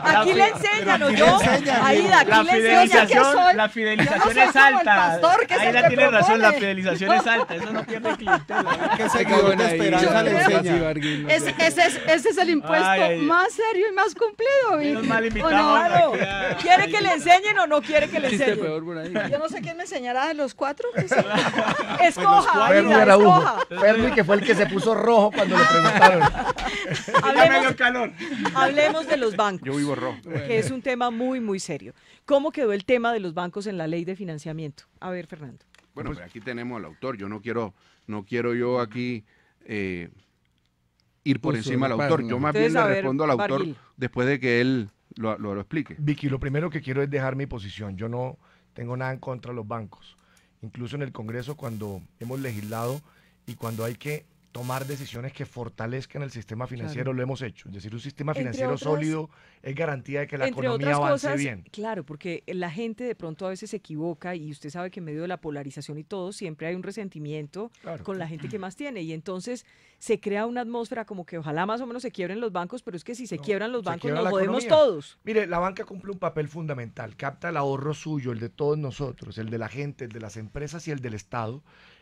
Aquí le enseñan, ¿o yo? Aida, aquí le enseñan. La fidelización Yo no es soy como el alta. pastor que es el Aida que tiene razón, propone. la fidelización es alta. Eso no pierde clientela. ¿Qué seguidor de Esperanza le Yo creo- enseña? Ese es el impuesto Ay. más serio y más cumplido. Menos mal ¿O invitamos no? a- Claro. ¿Quiere que le enseñen o no quiere que le Chiste enseñen? peor por ahí. Yo no sé quién me enseñará de los cuatro. Escoja, Fermi Aida, Araujo. escoja. Fermi, que fue el que se puso rojo cuando le preguntaron. Hablemos de los bancos. Yo vivo rojo. Que es un tema muy, muy serio. ¿Cómo quedó el tema de los bancos en la ley de financiamiento? A ver, Fernando. Bueno, pues aquí tenemos al autor. Yo no quiero yo aquí ir por encima del autor. Yo más bien le respondo al autor después de que él lo explique. Vicky, lo primero que quiero es dejar mi posición. Yo no tengo nada en contra de los bancos. Incluso en el Congreso, cuando hemos legislado y cuando hay que tomar decisiones que fortalezcan el sistema financiero, lo hemos hecho. Es decir, un sistema financiero sólido es garantía de que la economía avance bien. Claro, porque la gente de pronto a veces se equivoca y usted sabe que en medio de la polarización y todo, siempre hay un resentimiento con la gente que más tiene y entonces se crea una atmósfera como que ojalá más o menos se quiebren los bancos, pero es que si se quiebran los bancos nos jodemos todos. Mire, la banca cumple un papel fundamental, capta el ahorro suyo, el de todos nosotros, el de la gente, el de las empresas y el del Estado,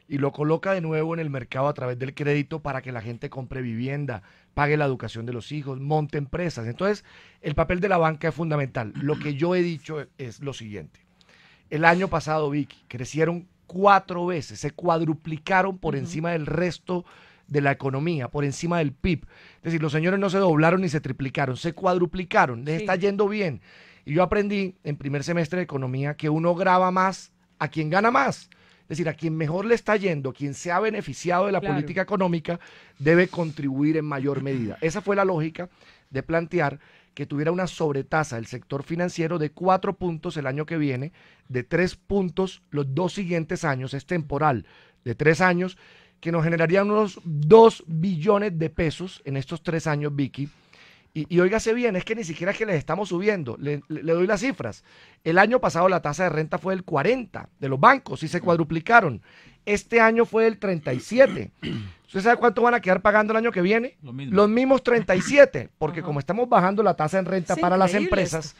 y lo coloca de nuevo en el mercado a través del crédito para que la gente compre vivienda, pague la educación de los hijos, monte empresas. Entonces, el papel de la banca es fundamental. Lo que yo he dicho es lo siguiente. El año pasado, Vicky, crecieron 4 veces, se cuadruplicaron por encima del resto de la economía, por encima del PIB. Es decir, los señores no se doblaron ni se triplicaron, se cuadruplicaron, les está yendo bien. Y yo aprendí en primer semestre de economía que uno graba más a quien gana más. Es decir, a quien mejor le está yendo, quien se ha beneficiado de la política económica, debe contribuir en mayor medida. Esa fue la lógica de plantear que tuviera una sobretasa del sector financiero de 4 puntos el año que viene, de 3 puntos los 2 siguientes años, es temporal, de 3 años, que nos generarían unos 2 billones de pesos en estos 3 años, Vicky. Y óigase bien, es que ni siquiera es que les estamos subiendo, le doy las cifras. El año pasado la tasa de renta fue del 40 de los bancos y se cuadruplicaron. Este año fue del 37. ¿Usted sabe cuánto van a quedar pagando el año que viene? Los mismos 37, porque como estamos bajando la tasa en renta para las empresas,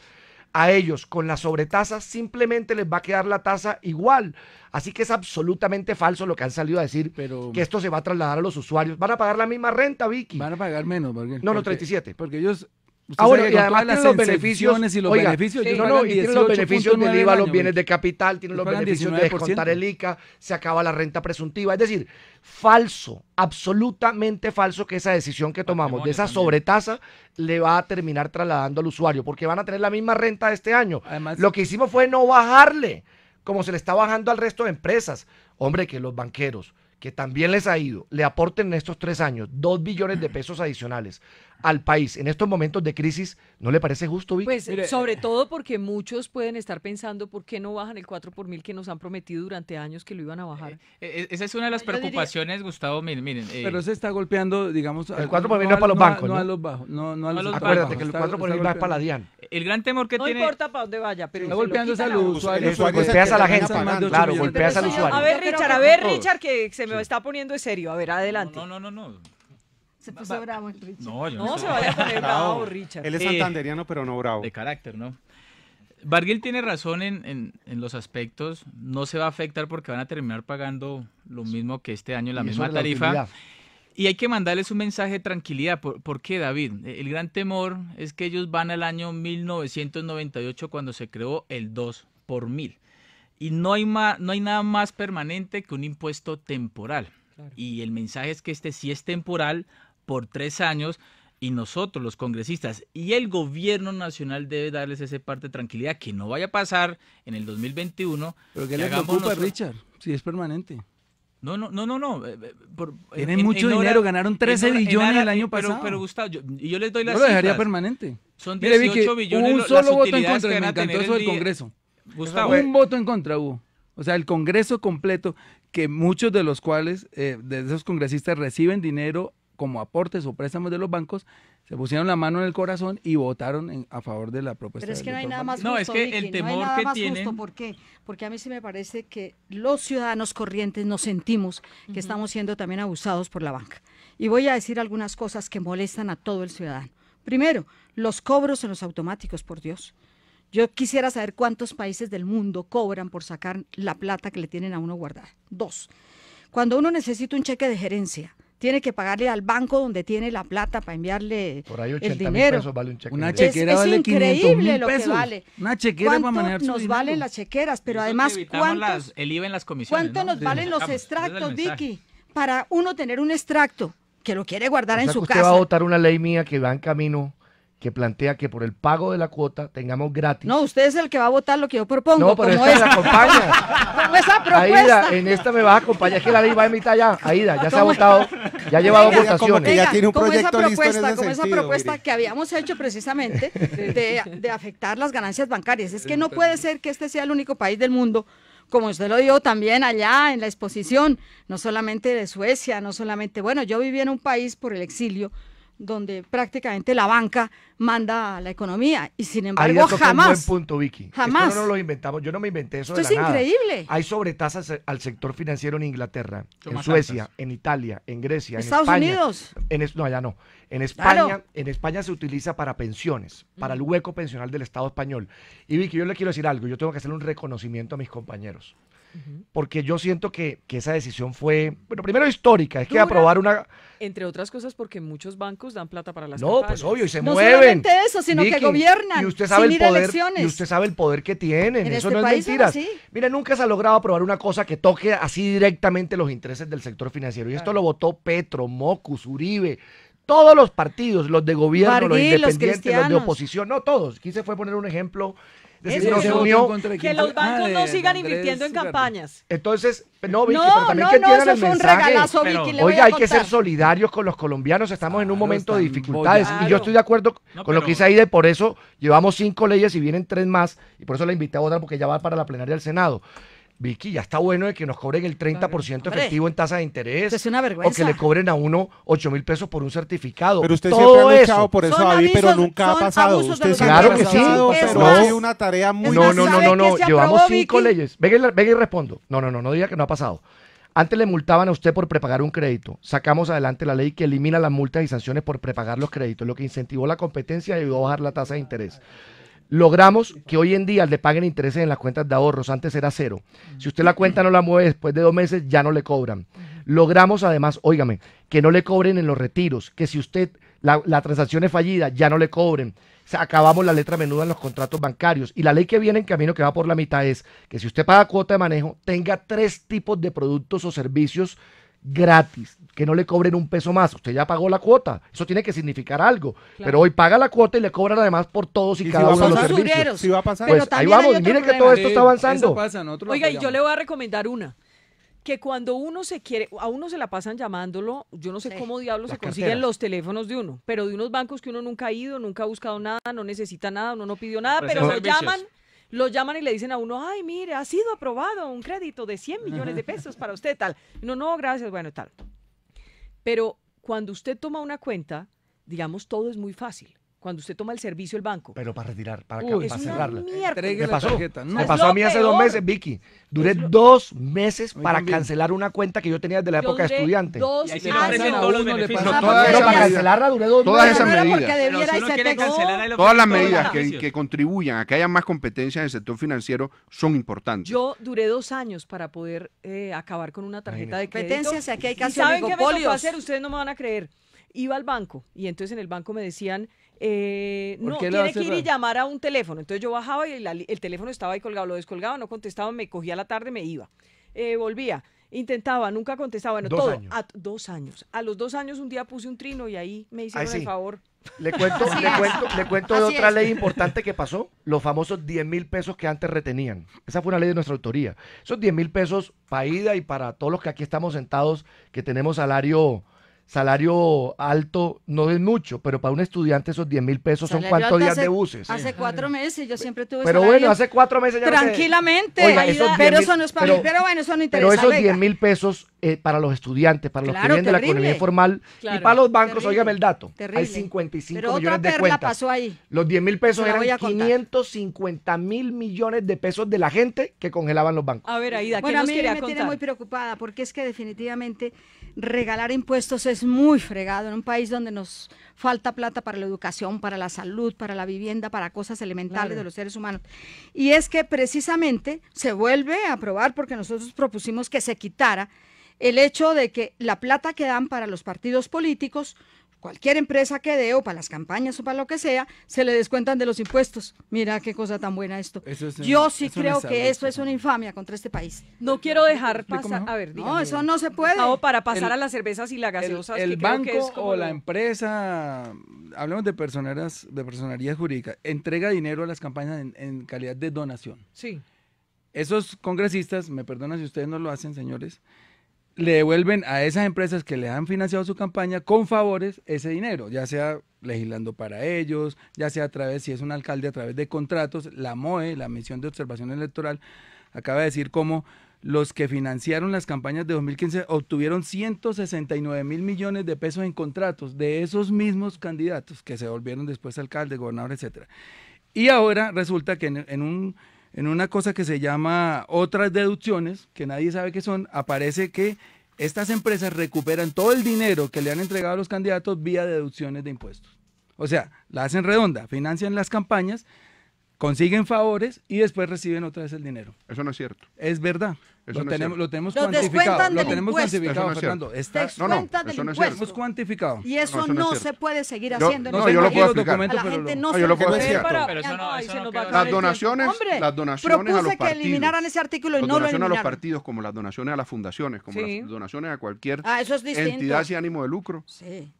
a ellos con la sobretasa simplemente les va a quedar la tasa igual. Así que es absolutamente falso lo que han salido a decir, que esto se va a trasladar a los usuarios. Van a pagar la misma renta, Vicky. Van a pagar menos. No, 37. Porque ellos... Ahora, y además tienen los beneficios, y los beneficios, y tienen los beneficios del IVA, los bienes de capital, tienen los beneficios de descontar el ICA, se acaba la renta presuntiva. Es decir, falso, absolutamente falso que esa decisión que tomamos de esa sobretasa le va a terminar trasladando al usuario, porque van a tener la misma renta de este año. Además, lo que hicimos fue no bajarle, como se le está bajando al resto de empresas. Hombre, que los banqueros, que también les ha ido, le aporten en estos 3 años 2 billones de pesos adicionales al país en estos momentos de crisis, ¿no le parece justo, Vicky? Pues sobre todo porque muchos pueden estar pensando por qué no bajan el 4 por mil que nos han prometido durante años que lo iban a bajar. Esa es una de las preocupaciones, Gustavo, miren. Pero se está golpeando, digamos... El 4 por mil no es para los bancos, ¿no? No a los bajos, no a los Acuérdate bajos, que el 4 por mil va para la DIAN. El gran temor que tiene... No importa para dónde vaya, pero... Está golpeando a los usuarios. Golpeas a la gente, claro, golpeas al usuario. A ver, Richard, que se me está poniendo en serio. A ver, adelante. No. Se puso bravo el Richard. No se vaya a poner bravo, Richard. Él es santanderiano, pero no bravo. De carácter, ¿no? Barguil tiene razón en los aspectos. No se va a afectar porque van a terminar pagando lo mismo que este año, la misma tarifa. Y hay que mandarles un mensaje de tranquilidad. ¿Por qué, David? El gran temor es que ellos van al año 1998 cuando se creó el 2 por mil. Y no hay nada más permanente que un impuesto temporal. Claro. Y el mensaje es que este sí es temporal por 3 años y nosotros, los congresistas y el gobierno nacional debe darles esa parte de tranquilidad que no vaya a pasar en el 2021. ¿Pero qué le preocupa, Richard? Si es permanente. No. Tienen mucho dinero, ganaron 13 billones el año pasado. Pero Gustavo, yo les doy las cifras. Yo lo dejaría permanente. Son 18 billones. Un solo voto en contra, me encantó eso del Congreso. Gustavo, un voto en contra hubo. O sea, el Congreso completo, que muchos de los cuales, de esos congresistas reciben dinero como aportes o préstamos de los bancos, se pusieron la mano en el corazón y votaron a favor de la propuesta. Pero es que no hay nada más justo, no, es que Vicky, el temor no hay nada que tienen... justo. ¿Por qué? Porque a mí sí me parece que los ciudadanos corrientes nos sentimos que estamos siendo también abusados por la banca. Y voy a decir algunas cosas que molestan a todo el ciudadano. Primero, los cobros en los automáticos, por Dios. Yo quisiera saber cuántos países del mundo cobran por sacar la plata que le tienen a uno guardada. 2, cuando uno necesita un cheque de gerencia, tiene que pagarle al banco donde tiene la plata para enviarle por ahí el dinero. Pesos vale un cheque. Una chequera vale increíble lo que vale. Una chequera para manejar su nos dinero. valen las chequeras, pero además el IVA en las comisiones. ¿Cuánto nos valen los extractos, Vicky? Para uno tener un extracto que lo quiere guardar en su casa. Usted va a votar una ley mía que va en camino, que plantea que por el pago de la cuota tengamos gratis. No, usted es el que va a votar lo que yo propongo. No, pero esta me acompaña. Como esa propuesta. Aida, en esta me vas a acompañar, es que la ley va a mitad ya. Aida, ya se ha votado. Ya lleva 2 votaciones. Como que ya tiene un proyecto listo en ese sentido. Como esa propuesta que habíamos hecho precisamente de afectar las ganancias bancarias. Es que no puede ser que este sea el único país del mundo, como usted lo dijo también allá en la exposición, no solamente de Suecia, no solamente, bueno, yo viví en un país por el exilio donde prácticamente la banca manda la economía y sin embargo jamás. Un buen punto, Vicky. Jamás. Esto no lo inventamos, yo no me inventé eso. Esto de la es increíble. Hay sobretasas al sector financiero en Inglaterra, en Suecia, en Italia, en Grecia, Estados en España. Unidos. No, allá no. En España, Claro. en España se utiliza para pensiones, para el hueco pensional del Estado español. Y Vicky, yo le quiero decir algo, yo tengo que hacerle un reconocimiento a mis compañeros. Porque yo siento que esa decisión fue, bueno, primero histórica, es que aprobar una... Entre otras cosas porque muchos bancos dan plata para las No, campañas. pues obvio, y se No mueven. solamente eso, sino que Vicky, gobiernan y usted sabe sin el ir a poder, elecciones. y usted sabe el poder que tienen, En eso este no es país son mentira. así. Mira, nunca se ha logrado aprobar una cosa que toque así directamente los intereses del sector financiero. Y esto lo votó Petro, Mocus, Uribe, todos los partidos, los de gobierno, los Barguil, los independientes, los de cristianos. oposición, no todos. Quise fue poner un ejemplo. Es decir, Eso, nos que no- unió. que los bancos no sigan invirtiendo en campañas. Entonces, no, Vicky, No, pero también no, que no, entiendan eso el fue un mensaje. regalazo, Vicky, le voy Oiga, a hay que ser contar. solidarios con los colombianos, estamos en un momento de dificultades. bollados. Y yo estoy de acuerdo No, con lo pero- que dice Aida, y por eso llevamos 5 leyes y vienen 3 más, y por eso la invité a votar porque ya va para la plenaria del Senado. Vicky, ya está bueno de que nos cobren el 30% Hombre, efectivo en tasa de interés. esto es una O vergüenza. que le cobren a uno 8.000 pesos por un certificado. Pero usted Todo siempre ha luchado eso. por eso, Son David, pero abusos- nunca ha son pasado. abusos de Usted los siempre Claro ha que sí. pasado, Es pero más, ha sido una tarea muy No, no, no, ¿sabe no, qué no. se Llevamos aprobó, 5 Vicky? leyes. Venga y respondo. No diga que no ha pasado. Antes le multaban a usted por prepagar un crédito. Sacamos adelante la ley que elimina las multas y sanciones por prepagar los créditos, lo que incentivó la competencia y ayudó a bajar la tasa de interés. Logramos que hoy en día le paguen intereses en las cuentas de ahorros. Antes era 0. Si usted la cuenta no la mueve después de 2 meses, ya no le cobran. Logramos además, óigame, que no le cobren en los retiros, que si usted la transacción es fallida, ya no le cobren. O sea, acabamos la letra menuda en los contratos bancarios. Y la ley que viene en camino, que va por la mitad, es que si usted paga cuota de manejo, tenga 3 tipos de productos o servicios gratis, que no le cobren un peso más. Usted ya pagó la cuota, eso tiene que significar algo. Pero hoy paga la cuota y le cobran además por todos y cada uno de los servicios. Sí va a pasar. Pues ahí vamos, y mire que todo esto está avanzando. Eso pasa, nosotros lo Oiga, y yo apoyamos. le voy a recomendar una. Que cuando uno se quiere, a uno se la pasan llamándolo, yo no sé cómo diablos Las se consiguen carteras. los teléfonos de uno, pero de unos bancos que uno nunca ha ido, nunca ha buscado nada, no necesita nada, uno no pidió nada, Ofrecer pero servicios. lo llaman y le dicen a uno, ay, mire, ha sido aprobado un crédito de 100 millones de pesos para usted, tal. No, gracias, bueno, tal. Pero cuando usted toma una cuenta, digamos, todo es muy fácil. Cuando usted toma el servicio del banco. Pero para retirar, para Uy, para es una cerrarla. mierda. Entregue Me la pasó, tarjeta. No. me Es pasó a lo mí hace 2 peor. meses, Vicky. Duré 2 meses A mí para también. cancelar una cuenta que yo tenía desde la Yo época de duré estudiante. 2 Y ahí se le le pasan ofrecen a todos los uno, le beneficios. pasan No, todas Pero esas para medidas- cancelarla duré 2 todas meses. esas No era medidas. porque Pero debiera si y uno se quiere pegó. cancelar, ahí le Todas las ofrecen todos los medidas beneficios. que contribuyan a que haya más competencia en el sector financiero son importantes. Yo duré 2 años para poder acabar con una tarjeta de crédito. Competencias, aquí hay ¿Y casi saben qué me tocó oligopolios. hacer? Ustedes no me van a creer. Iba al banco y entonces en el banco me decían, no, qué le va a tiene que ir y cerrar? llamar a un teléfono. Entonces yo bajaba y el teléfono estaba ahí colgado, lo descolgaba, no contestaba, me cogía la tarde, me iba. Volvía, intentaba, nunca contestaba. Bueno, 2 todo. años. 2 años. A los 2 años un día puse un trino y ahí me hicieron Ay, sí. el favor. Le cuento de Así otra es. ley importante que pasó, los famosos 10.000 pesos que antes retenían. Esa fue una ley de nuestra autoría. Esos 10.000 pesos para Ida y para todos los que aquí estamos sentados, que tenemos salario alto, no es mucho, pero para un estudiante esos 10.000 pesos son Salario cuántos alto días hace- de buses. Hace 4 meses yo siempre tuve Pero salario bueno, hace 4 meses ya no sé. tranquilamente. Oiga, esos pero 10.000 eso no es para mí. Pero bueno, eso no interesa. Pero esos venga. 10.000 pesos para los estudiantes, para los que Claro, vienen de la terrible. economía informal y Claro, para los bancos, terrible, óigame el dato, terrible. hay 55 Pero otra millones de perla cuentas. pasó ahí. Los 10.000 pesos Se la voy eran a contar. 550.000 millones de pesos de la gente que congelaban los bancos. A ver, Aida, ¿qué Bueno, a nos mí quería me tiene contar? muy preocupada porque es que definitivamente regalar impuestos es muy fregado en un país donde nos falta plata para la educación, para la salud, para la vivienda, para cosas elementales Claro. de los seres humanos. Y es que precisamente se vuelve a aprobar porque nosotros propusimos que se quitara el hecho de que la plata que dan para los partidos políticos, cualquier empresa que dé o para las campañas o para lo que sea, se le descuentan de los impuestos. Mira qué cosa tan buena esto. Eso es Yo sí es un creo que desastre, esto es una infamia contra este país. No quiero dejar ¿Explico pasar. mejor? A ver, No, dígame. eso no se puede. No, para pasar El- a las cervezas y las gaseosas. el que creo que banco es como o la lo- empresa, hablemos de personerías jurídicas, entrega dinero a las campañas en calidad de donación. Sí. Esos congresistas, me perdonan si ustedes no lo hacen, señores, le devuelven a esas empresas que les han financiado su campaña con favores ese dinero, ya sea legislando para ellos, ya sea a través, si es un alcalde, a través de contratos. La MOE, la Misión de Observación Electoral, acaba de decir cómo los que financiaron las campañas de 2015 obtuvieron 169 mil millones de pesos en contratos de esos mismos candidatos que se volvieron después alcaldes, gobernadores, etcétera. Y ahora resulta que en una cosa que se llama otras deducciones, que nadie sabe qué son, aparece que estas empresas recuperan todo el dinero que le han entregado a los candidatos vía deducciones de impuestos. O sea, la hacen redonda, financian las campañas, consiguen favores y después reciben otra vez el dinero. Eso no es cierto. Es verdad. Eso Lo tenemos Los cuantificado. Lo tenemos impuesto. cuantificado, Eso no es Fernando. cierto. Está, Descuentan del impuesto. Hemos cuantificado. Y eso no se puede seguir Yo- haciendo. no, yo lo puedo explicar. A la gente no se yo le lo puedo puede explicar. Pero eso no, eso no queda- Las donaciones, Hombre, las donaciones a los propuse que partidos, eliminaran ese artículo y las no lo donaciones a los eliminaron. partidos, como las donaciones a las fundaciones, como Sí. las donaciones a cualquier Eso es distinto. entidad sin ánimo de lucro, Sí.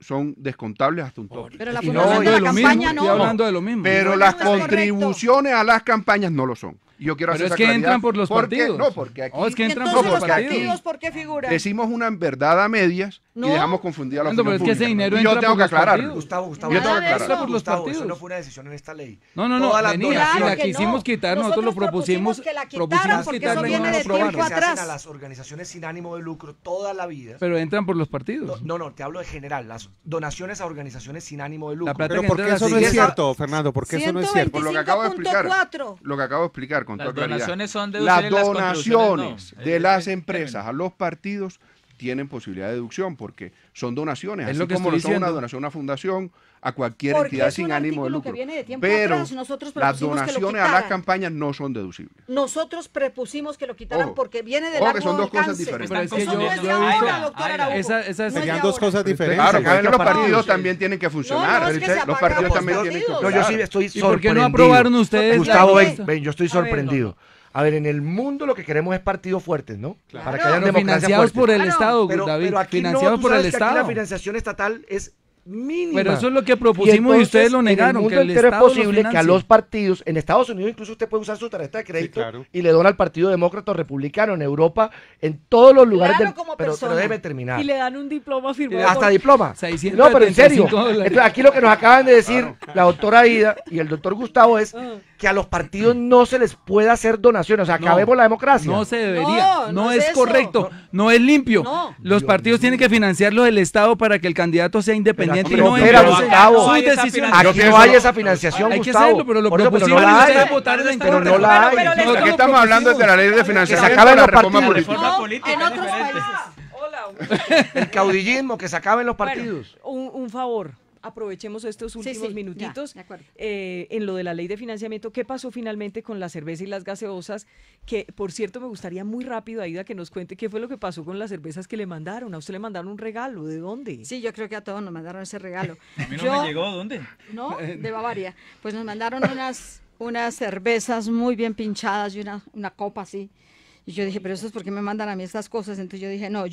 son descontables hasta un tope. Pero la fundación de la campaña no. Estoy hablando de lo mismo. Pero No, las no es correcto. contribuciones a las campañas no lo son. Y yo quiero Pero hacer es esa que claridad. entran por los Porque- partidos. No, porque aquí... No, es que entran Entonces por los los partidos. partidos, ¿por qué figuran? Decimos una verdad a medias No. y dejamos confundida a la Fernando, opinión pero es que ese pública. dinero Y yo entra tengo por que los aclarar. partidos. Gustavo, Yo tengo que Nada de aclarar. eso. Entra por los Gustavo, eso partidos. no fue una decisión en esta ley. No, Todas las venía. donaciones- Y la Claro que quisimos no. quitar, nosotros lo propusimos. que la quitaran propusimos porque quitarla eso y viene no de lo aprobaron. tiempo que se hacen atrás. a las organizaciones sin ánimo de lucro toda la vida. Pero entran por los partidos. No, te hablo de general, las donaciones a organizaciones sin ánimo de lucro. La plata Pero que ¿por qué entra eso a no las es iglesias- cierto, Fernando? ¿Por qué eso no es cierto? Por lo que acabo de explicar. 25.4. Lo que acabo de explicar con Las toda claridad. donaciones son Las deducibles, las donaciones contribuciones de no. las empresas a los partidos tienen posibilidad de deducción porque son donaciones, Es así lo que como lo estoy son una diciendo. donación a una fundación, a cualquier Porque entidad es un sin ánimo de artículo que lucro. viene de tiempo Pero atrás. Nosotros las propusimos que lo donaciones a las quitaran. campañas no son deducibles. Nosotros propusimos que lo quitaran Ojo. porque viene de Ojo, largo que son dos cosas alcance. diferentes. Pero es que Eso yo no es de he ahora, visto- doctor Araujo. Esa No es de Serían ahora. dos cosas diferentes. Claro, Se porque caen los los partidos partidos. también tienen que funcionar. No, es que se Los apagan partidos los también tienen que partidos. No, yo sí funcionar. estoy ¿Y por qué no sorprendido. aprobaron ustedes Gustavo, la ven, lista? yo estoy sorprendido. A ver, en el mundo lo que queremos es partidos fuertes, ¿no? Para que hayan Pero democracia financiados fuerte. por el Claro. Estado, Pero David. aquí Financiados tú por sabes el que aquí Estado. la financiación estatal es mínima. Pero eso es lo que propusimos y ustedes lo negaron, En que el el mundo entero Estado es lo posible que a financie. los partidos, en Estados Unidos incluso usted puede usar su tarjeta de crédito claro. y le dona al Partido Demócrata o Republicano. En Europa, en todos los lugares Claro, del... como Pero persona. debe terminar. Y le dan un diploma firmado. Hasta por- diploma. 675 No, pero en serio. $675. Entonces, aquí lo que nos acaban de decir la doctora Ida y el doctor Gustavo es que a los partidos no se les puede hacer donaciones. O sea, No, acabemos la democracia. No se debería. No, No, no es es eso. correcto. No es limpio. No. Los partidos tienen que financiarlo del Estado para que el candidato sea independiente y Pero no espera, endose Gustavo. sus Hay esa decisiones. financiación. Aquí no hay esa financiación, Hay que Gustavo. hacerlo, pero lo Por eso, propusimos no y la ustedes hay. votaron en Pero contra. no la hay. Pero Aquí les- estamos hablando de la ley de Que financiamiento se de acaben la los reforma partidos. política. Reforma No, política en es otros diferente. países. El caudillismo, que se acaben los partidos. Bueno, un favor. Aprovechemos estos Sí, últimos sí, minutitos ya, de acuerdo. en lo de la ley de financiamiento. ¿Qué pasó finalmente con la cerveza y las gaseosas? Que, por cierto, me gustaría muy rápido, Aida, que nos cuente qué fue lo que pasó con las cervezas que le mandaron. A usted le mandaron un regalo. ¿De dónde? Sí, yo creo que a todos nos mandaron ese regalo. A mí no Yo- me llegó, ¿dónde? No, de Bavaria. Pues nos mandaron unas cervezas muy bien pinchadas y una copa así. Y yo dije, pero eso es porque me mandan a mí estas cosas. Entonces yo dije, no,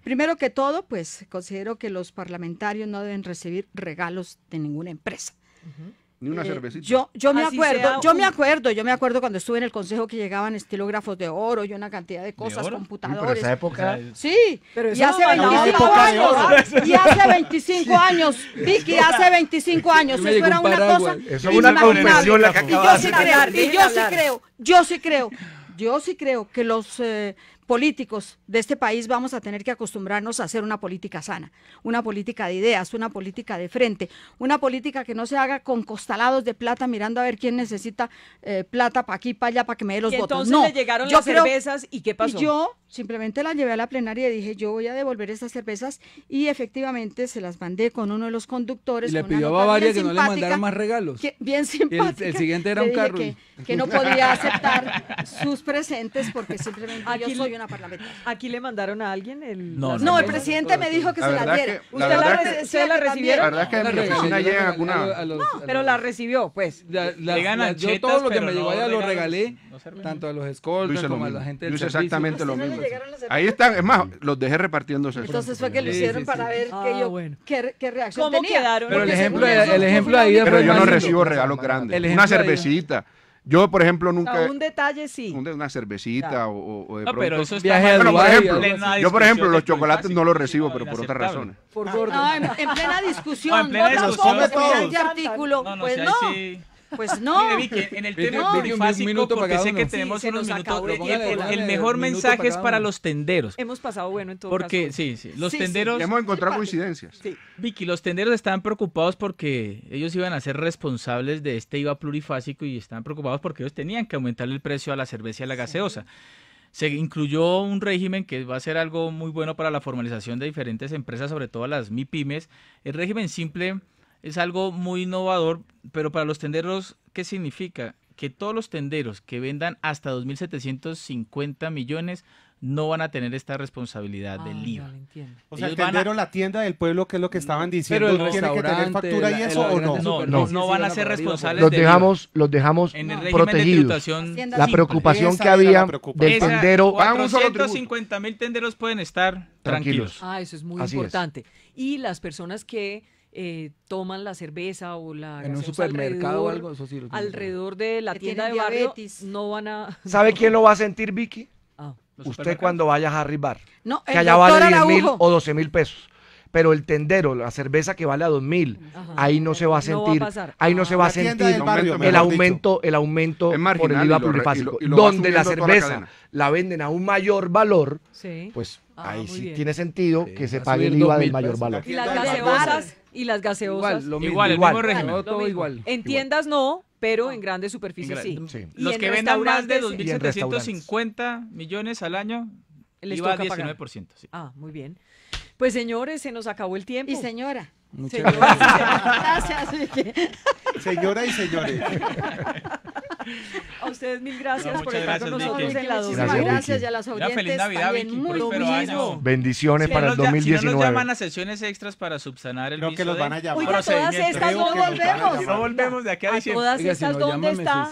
primero que todo, pues considero que los parlamentarios no deben recibir regalos de ninguna empresa. Ni una cervecita. Yo me Así sea acuerdo, yo me acuerdo cuando estuve en el consejo que llegaban estilógrafos de oro y una cantidad de cosas, oro? computadores. Pero esa época... Sí, Pero y eso hace no, 25 época de años, oro. y hace 25 años, Vicky, hace 25 años, Me eso llegó era un una paraguas. cosa Eso es una inimaginable. confesión la que Y acaba yo de sí hacer. creo, y Déjeme yo sí creo que los políticos de este país vamos a tener que acostumbrarnos a hacer una política sana, una política de ideas, una política de frente, una política que no se haga con costalados de plata mirando a ver quién necesita plata para aquí, para allá, para que me dé los Y votos. entonces No, le llegaron yo las creo- cervezas y ¿qué pasó? Y yo simplemente las llevé a la plenaria y dije, yo voy a devolver estas cervezas y efectivamente se las mandé con uno de los conductores. Y le con una pidió a nota Bavaria bien que no le simpática, mandaran más regalos. bien simpática. el siguiente era Le un dije carro. que no podía aceptar sus presentes porque simplemente Aquí yo soy le- una parlamentaria. ¿Aquí le mandaron a alguien el No, las No, el cervezas? presidente me dijo que La se las verdad diera. que- ¿Usted la Usted re- decía usted la que recibieron? La verdad es que en mi oficina llegan alguna... Pero la recibió, pues. Yo todo lo que me llegó allá lo regalé, tanto a los Yo escoltas hice lo como a la mismo. gente Yo del hice servicio. exactamente lo ¿A usted no mismo. le llegaron las cervezas? Ahí están, es más, los dejé repartiéndose. Entonces fue que lo Sí, hicieron sí, para sí. ver Ah, bueno. qué reacción ¿Cómo tenía. quedaron? Pero el Porque ejemplo según eso, de Aida Pero fue yo no más lindo. recibo regalos grandes. El Una ejemplo de Aida. cervecita. Yo, por ejemplo, nunca... un detalle sí. Una cervecita o de pronto... pero eso es viaje a Dubái. Yo, por ejemplo, los chocolates no los recibo, pero por otras razones. Por gordo. No, en plena discusión. No, en plena discusión. De artículo. Pues no. Pues no. Mire, Vicky, en el tema plurifásico, porque sé que tenemos unos minutos, el mejor mensaje es para los tenderos. Hemos pasado bueno en todo porque, caso. Sí, los tenderos... Hemos encontrado coincidencias. Sí. Vicky, los tenderos estaban preocupados porque ellos iban a ser responsables de este IVA plurifásico y estaban preocupados porque ellos tenían que aumentar el precio a la cerveza y a la gaseosa. Se incluyó un régimen que va a ser algo muy bueno para la formalización de diferentes empresas, sobre todo las MIPYMES. El régimen simple es algo muy innovador, pero para los tenderos, ¿qué significa? Que todos los tenderos que vendan hasta 2.750 millones no van a tener esta responsabilidad del IVA. O sea, el tendero, la tienda del pueblo, ¿qué es lo que estaban diciendo? Pero el ¿Tiene que tener factura y eso o no? No van a ser responsables los dejamos en el régimen protegidos. La preocupación que había del tendero... 450.000 tenderos pueden estar tranquilos. Eso es muy importante. Y las personas que toman la cerveza o la en un supermercado o algo, eso sí alrededor de la tienda de barrio no van a... ¿Sabe quién lo va a sentir, Vicky? Usted cuando vaya a Harry Bar, no, que allá vale 10.000 o 12.000 pesos. Pero el tendero, la cerveza que vale a 2.000, ahí no se va a sentir, ahí no se va a sentir el aumento por el IVA plurifásico. Donde la cerveza la venden a un mayor valor, pues ahí sí tiene sentido que se pague el IVA del mayor valor. Y las gaseosas, igual, el mismo régimen. Todo igual. En tiendas no, pero en grandes superficies sí. Los que vendan más de 2.750 millones al año, IVA 19%. Sí. Muy bien. Pues señores, se nos acabó el tiempo. Y señora. Muchas gracias. Gracias, Vicky. Señora y señores. A ustedes mil gracias por estar con nosotros en la Muchísimas gracias y a las oyentes feliz Navidad, también Vicky, muy año. Bendiciones para el 2019. Si no nos llaman a sesiones extras para subsanar el vicio que los van a llamar. Oiga, todas estas no volvemos. No volvemos de aquí a diciembre. Todas estas, ¿dónde está?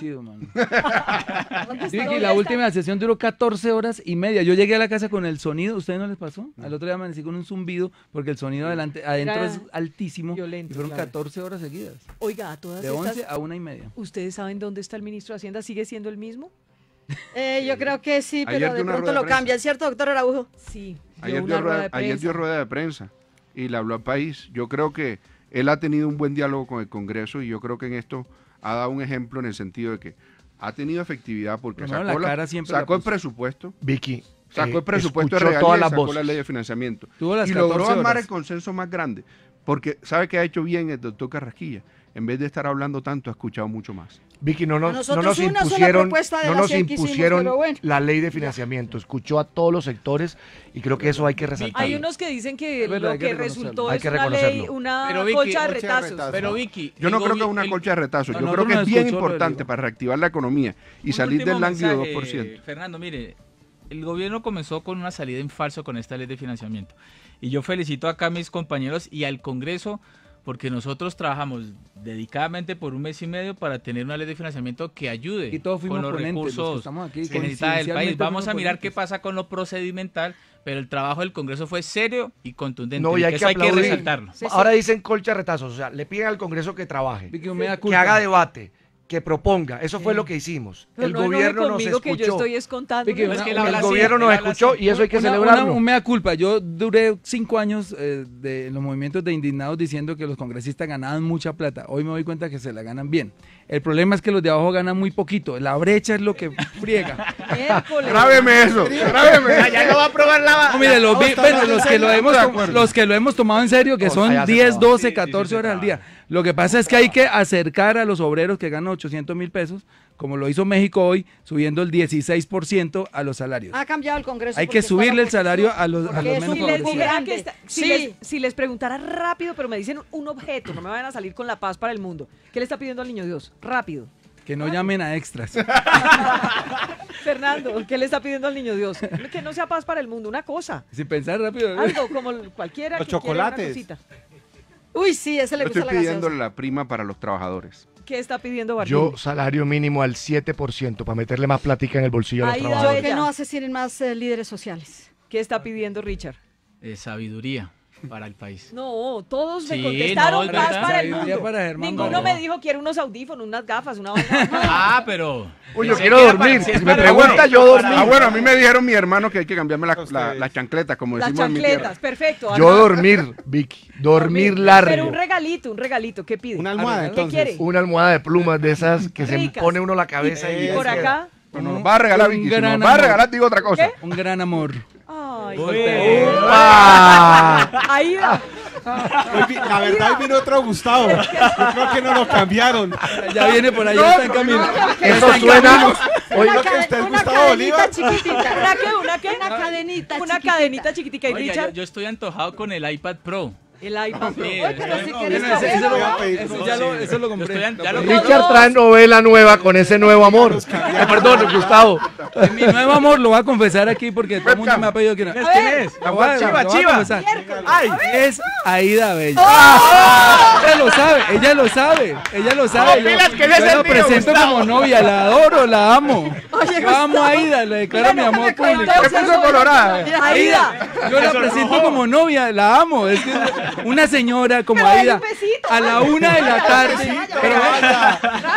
Vicky, la última sesión duró 14 horas y media. Yo llegué a la casa con el sonido, ¿ustedes no les pasó? Al otro día amanecí con un zumbido porque el sonido adentro es altísimo. Violento, y fueron 14 horas seguidas. Oiga, a todas de 11 a 1:30. ¿Ustedes saben dónde está el ministro de Hacienda? ¿Sigue siendo el mismo? Yo creo que sí, pero de pronto lo cambia, ¿cierto, doctor Araujo? Sí. Ayer dio rueda de prensa y le habló al país. Yo creo que él ha tenido un buen diálogo con el Congreso y yo creo que en esto ha dado un ejemplo en el sentido de que ha tenido efectividad porque sacó el presupuesto. Vicky, sacó el presupuesto de regalías y sacó la ley de financiamiento. Y logró armar el consenso más grande. Porque sabe que ha hecho bien el doctor Carrasquilla. En vez de estar hablando tanto, ha escuchado mucho más. Vicky, no nos impusieron la ley de financiamiento. Escuchó a todos los sectores y creo que eso hay que resaltar. Hay unos que dicen que lo que resultó es una ley, una colcha de retazos. Pero Vicky, yo no creo que es una colcha de retazos. Yo creo que es bien importante para reactivar la economía y salir del lánguido 2%. Fernando, mire, el gobierno comenzó con una salida en falso con esta ley de financiamiento. Y yo felicito acá a mis compañeros y al Congreso porque nosotros trabajamos dedicadamente por 1 mes y medio para tener una ley de financiamiento que ayude con los recursos que necesita el país. Vamos a mirar qué pasa con lo procedimental, pero el trabajo del Congreso fue serio y contundente. No, y eso hay que resaltarlo. Ahora dicen colcha retazos, o sea, le piden al Congreso que trabaje, que haga debate, que proponga. Eso fue lo que hicimos. Pero el gobierno nos escuchó. Que yo estoy contando. El gobierno nos escuchó y eso hay que celebrarlo. Un mea culpa. Yo duré 5 años de los movimientos de indignados diciendo que los congresistas ganaban mucha plata. Hoy me doy cuenta que se la ganan bien. El problema es que los de abajo ganan muy poquito. La brecha es lo que friega. Grábeme eso. Grábeme. Ya no va a aprobar la... No, mire, los que lo hemos tomado en serio, que son 10, 12, 14 horas al día. Lo que pasa es que hay que acercar a los obreros que ganan 800.000 pesos, como lo hizo México hoy, subiendo el 16% a los salarios. Ha cambiado el Congreso. Hay que subirle el salario a los menos favorecidos. Si les preguntara rápido, pero me dicen un objeto, no me vayan a salir con la paz para el mundo. ¿Qué le está pidiendo al niño Dios? Rápido. Que no llamen a extras. Fernando, ¿qué le está pidiendo al niño Dios? Que no sea paz para el mundo, una cosa. Sin pensar rápido. Algo como cualquiera. Los chocolates. Uy, sí, ese le gusta la gaseosa. Estoy pidiendo la prima para los trabajadores. ¿Qué está pidiendo Bartolo? Yo salario mínimo al 7% para meterle más plática en el bolsillo a los trabajadores. Yo que no asesinen más líderes sociales. ¿Qué está pidiendo Richard? Sabiduría. para el país. No, todos me Sí, contestaron no, paz ¿verdad? para el Sabiduría mundo. para Germán Ninguno Barón. me dijo quiero unos audífonos, unas gafas, una vaina. Ah, pero... Uy, yo pensé quiero que era dormir. para- Si me para- pregunta, yo dormir. Ah, bueno, a mí me dijeron mi hermano que hay que cambiarme la chancleta, como Las decimos en mi tierra. chancletas, perfecto. Yo dormir, Vicky. Dormir largo. Pero un regalito, ¿qué pide? Una almohada, ¿Qué entonces. quiere? Una almohada de plumas de esas que se Ricas. pone uno la cabeza y Por acá. Pero nos va a regalar, Vicky. Si nos gran va a amor. regalar, digo otra cosa. Un gran amor. Ay, Ahí la verdad, ahí vino otro Gustavo. Yo creo que no lo cambiaron. Ya viene por allá, está en camino. Eso suena. Oiga, que usted es Gustavo Bolívar. chiquitita. ¿Una qué? Una cadenita Una chiquitita. cadenita chiquitica. ¿Y Oiga, Richard? yo estoy antojado con el iPad Pro. El iPad Pro. Sí, Oye, pero si no, quieres Eso saberlo. eso lo compré. Richard trae novela nueva con ese nuevo amor. Perdón, Gustavo. Mi nuevo amor lo voy a confesar aquí porque todo el mundo me ha pedido que no. ¿Quién es? Lo voy a Chiva. confesar. Ay, Es Aida Bello. ¡Oh! Ella lo sabe. Yo la presento como novia, la adoro, la amo. Oye, Yo amo a Aida, le declaro mi amor público. ¿Qué puso colorada? Aida, yo la presento como novia, la amo. Es que una señora como Pero Aida un besito, a la 1 de la tarde. Pero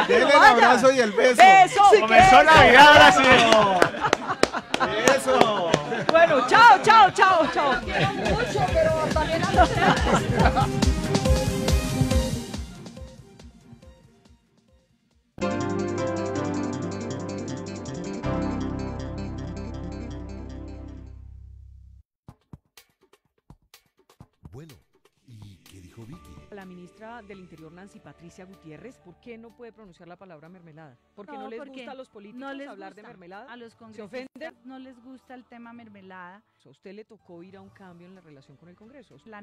Denle el abrazo y el beso. Beso. Comenzó Navidad, ahora sí. Eso. Bueno, chao. Quiero mucho, pero también a los Bueno, ¿y qué dijo Vicky? La ministra del Interior, Nancy Patricia Gutiérrez, ¿por qué no puede pronunciar la palabra mermelada? ¿Porque no les porque gusta a los políticos no les hablar de gusta. mermelada? A los ¿Se congresistas ofenden? no les gusta el tema mermelada. ¿A usted le tocó ir a un cambio en la relación con el Congreso? La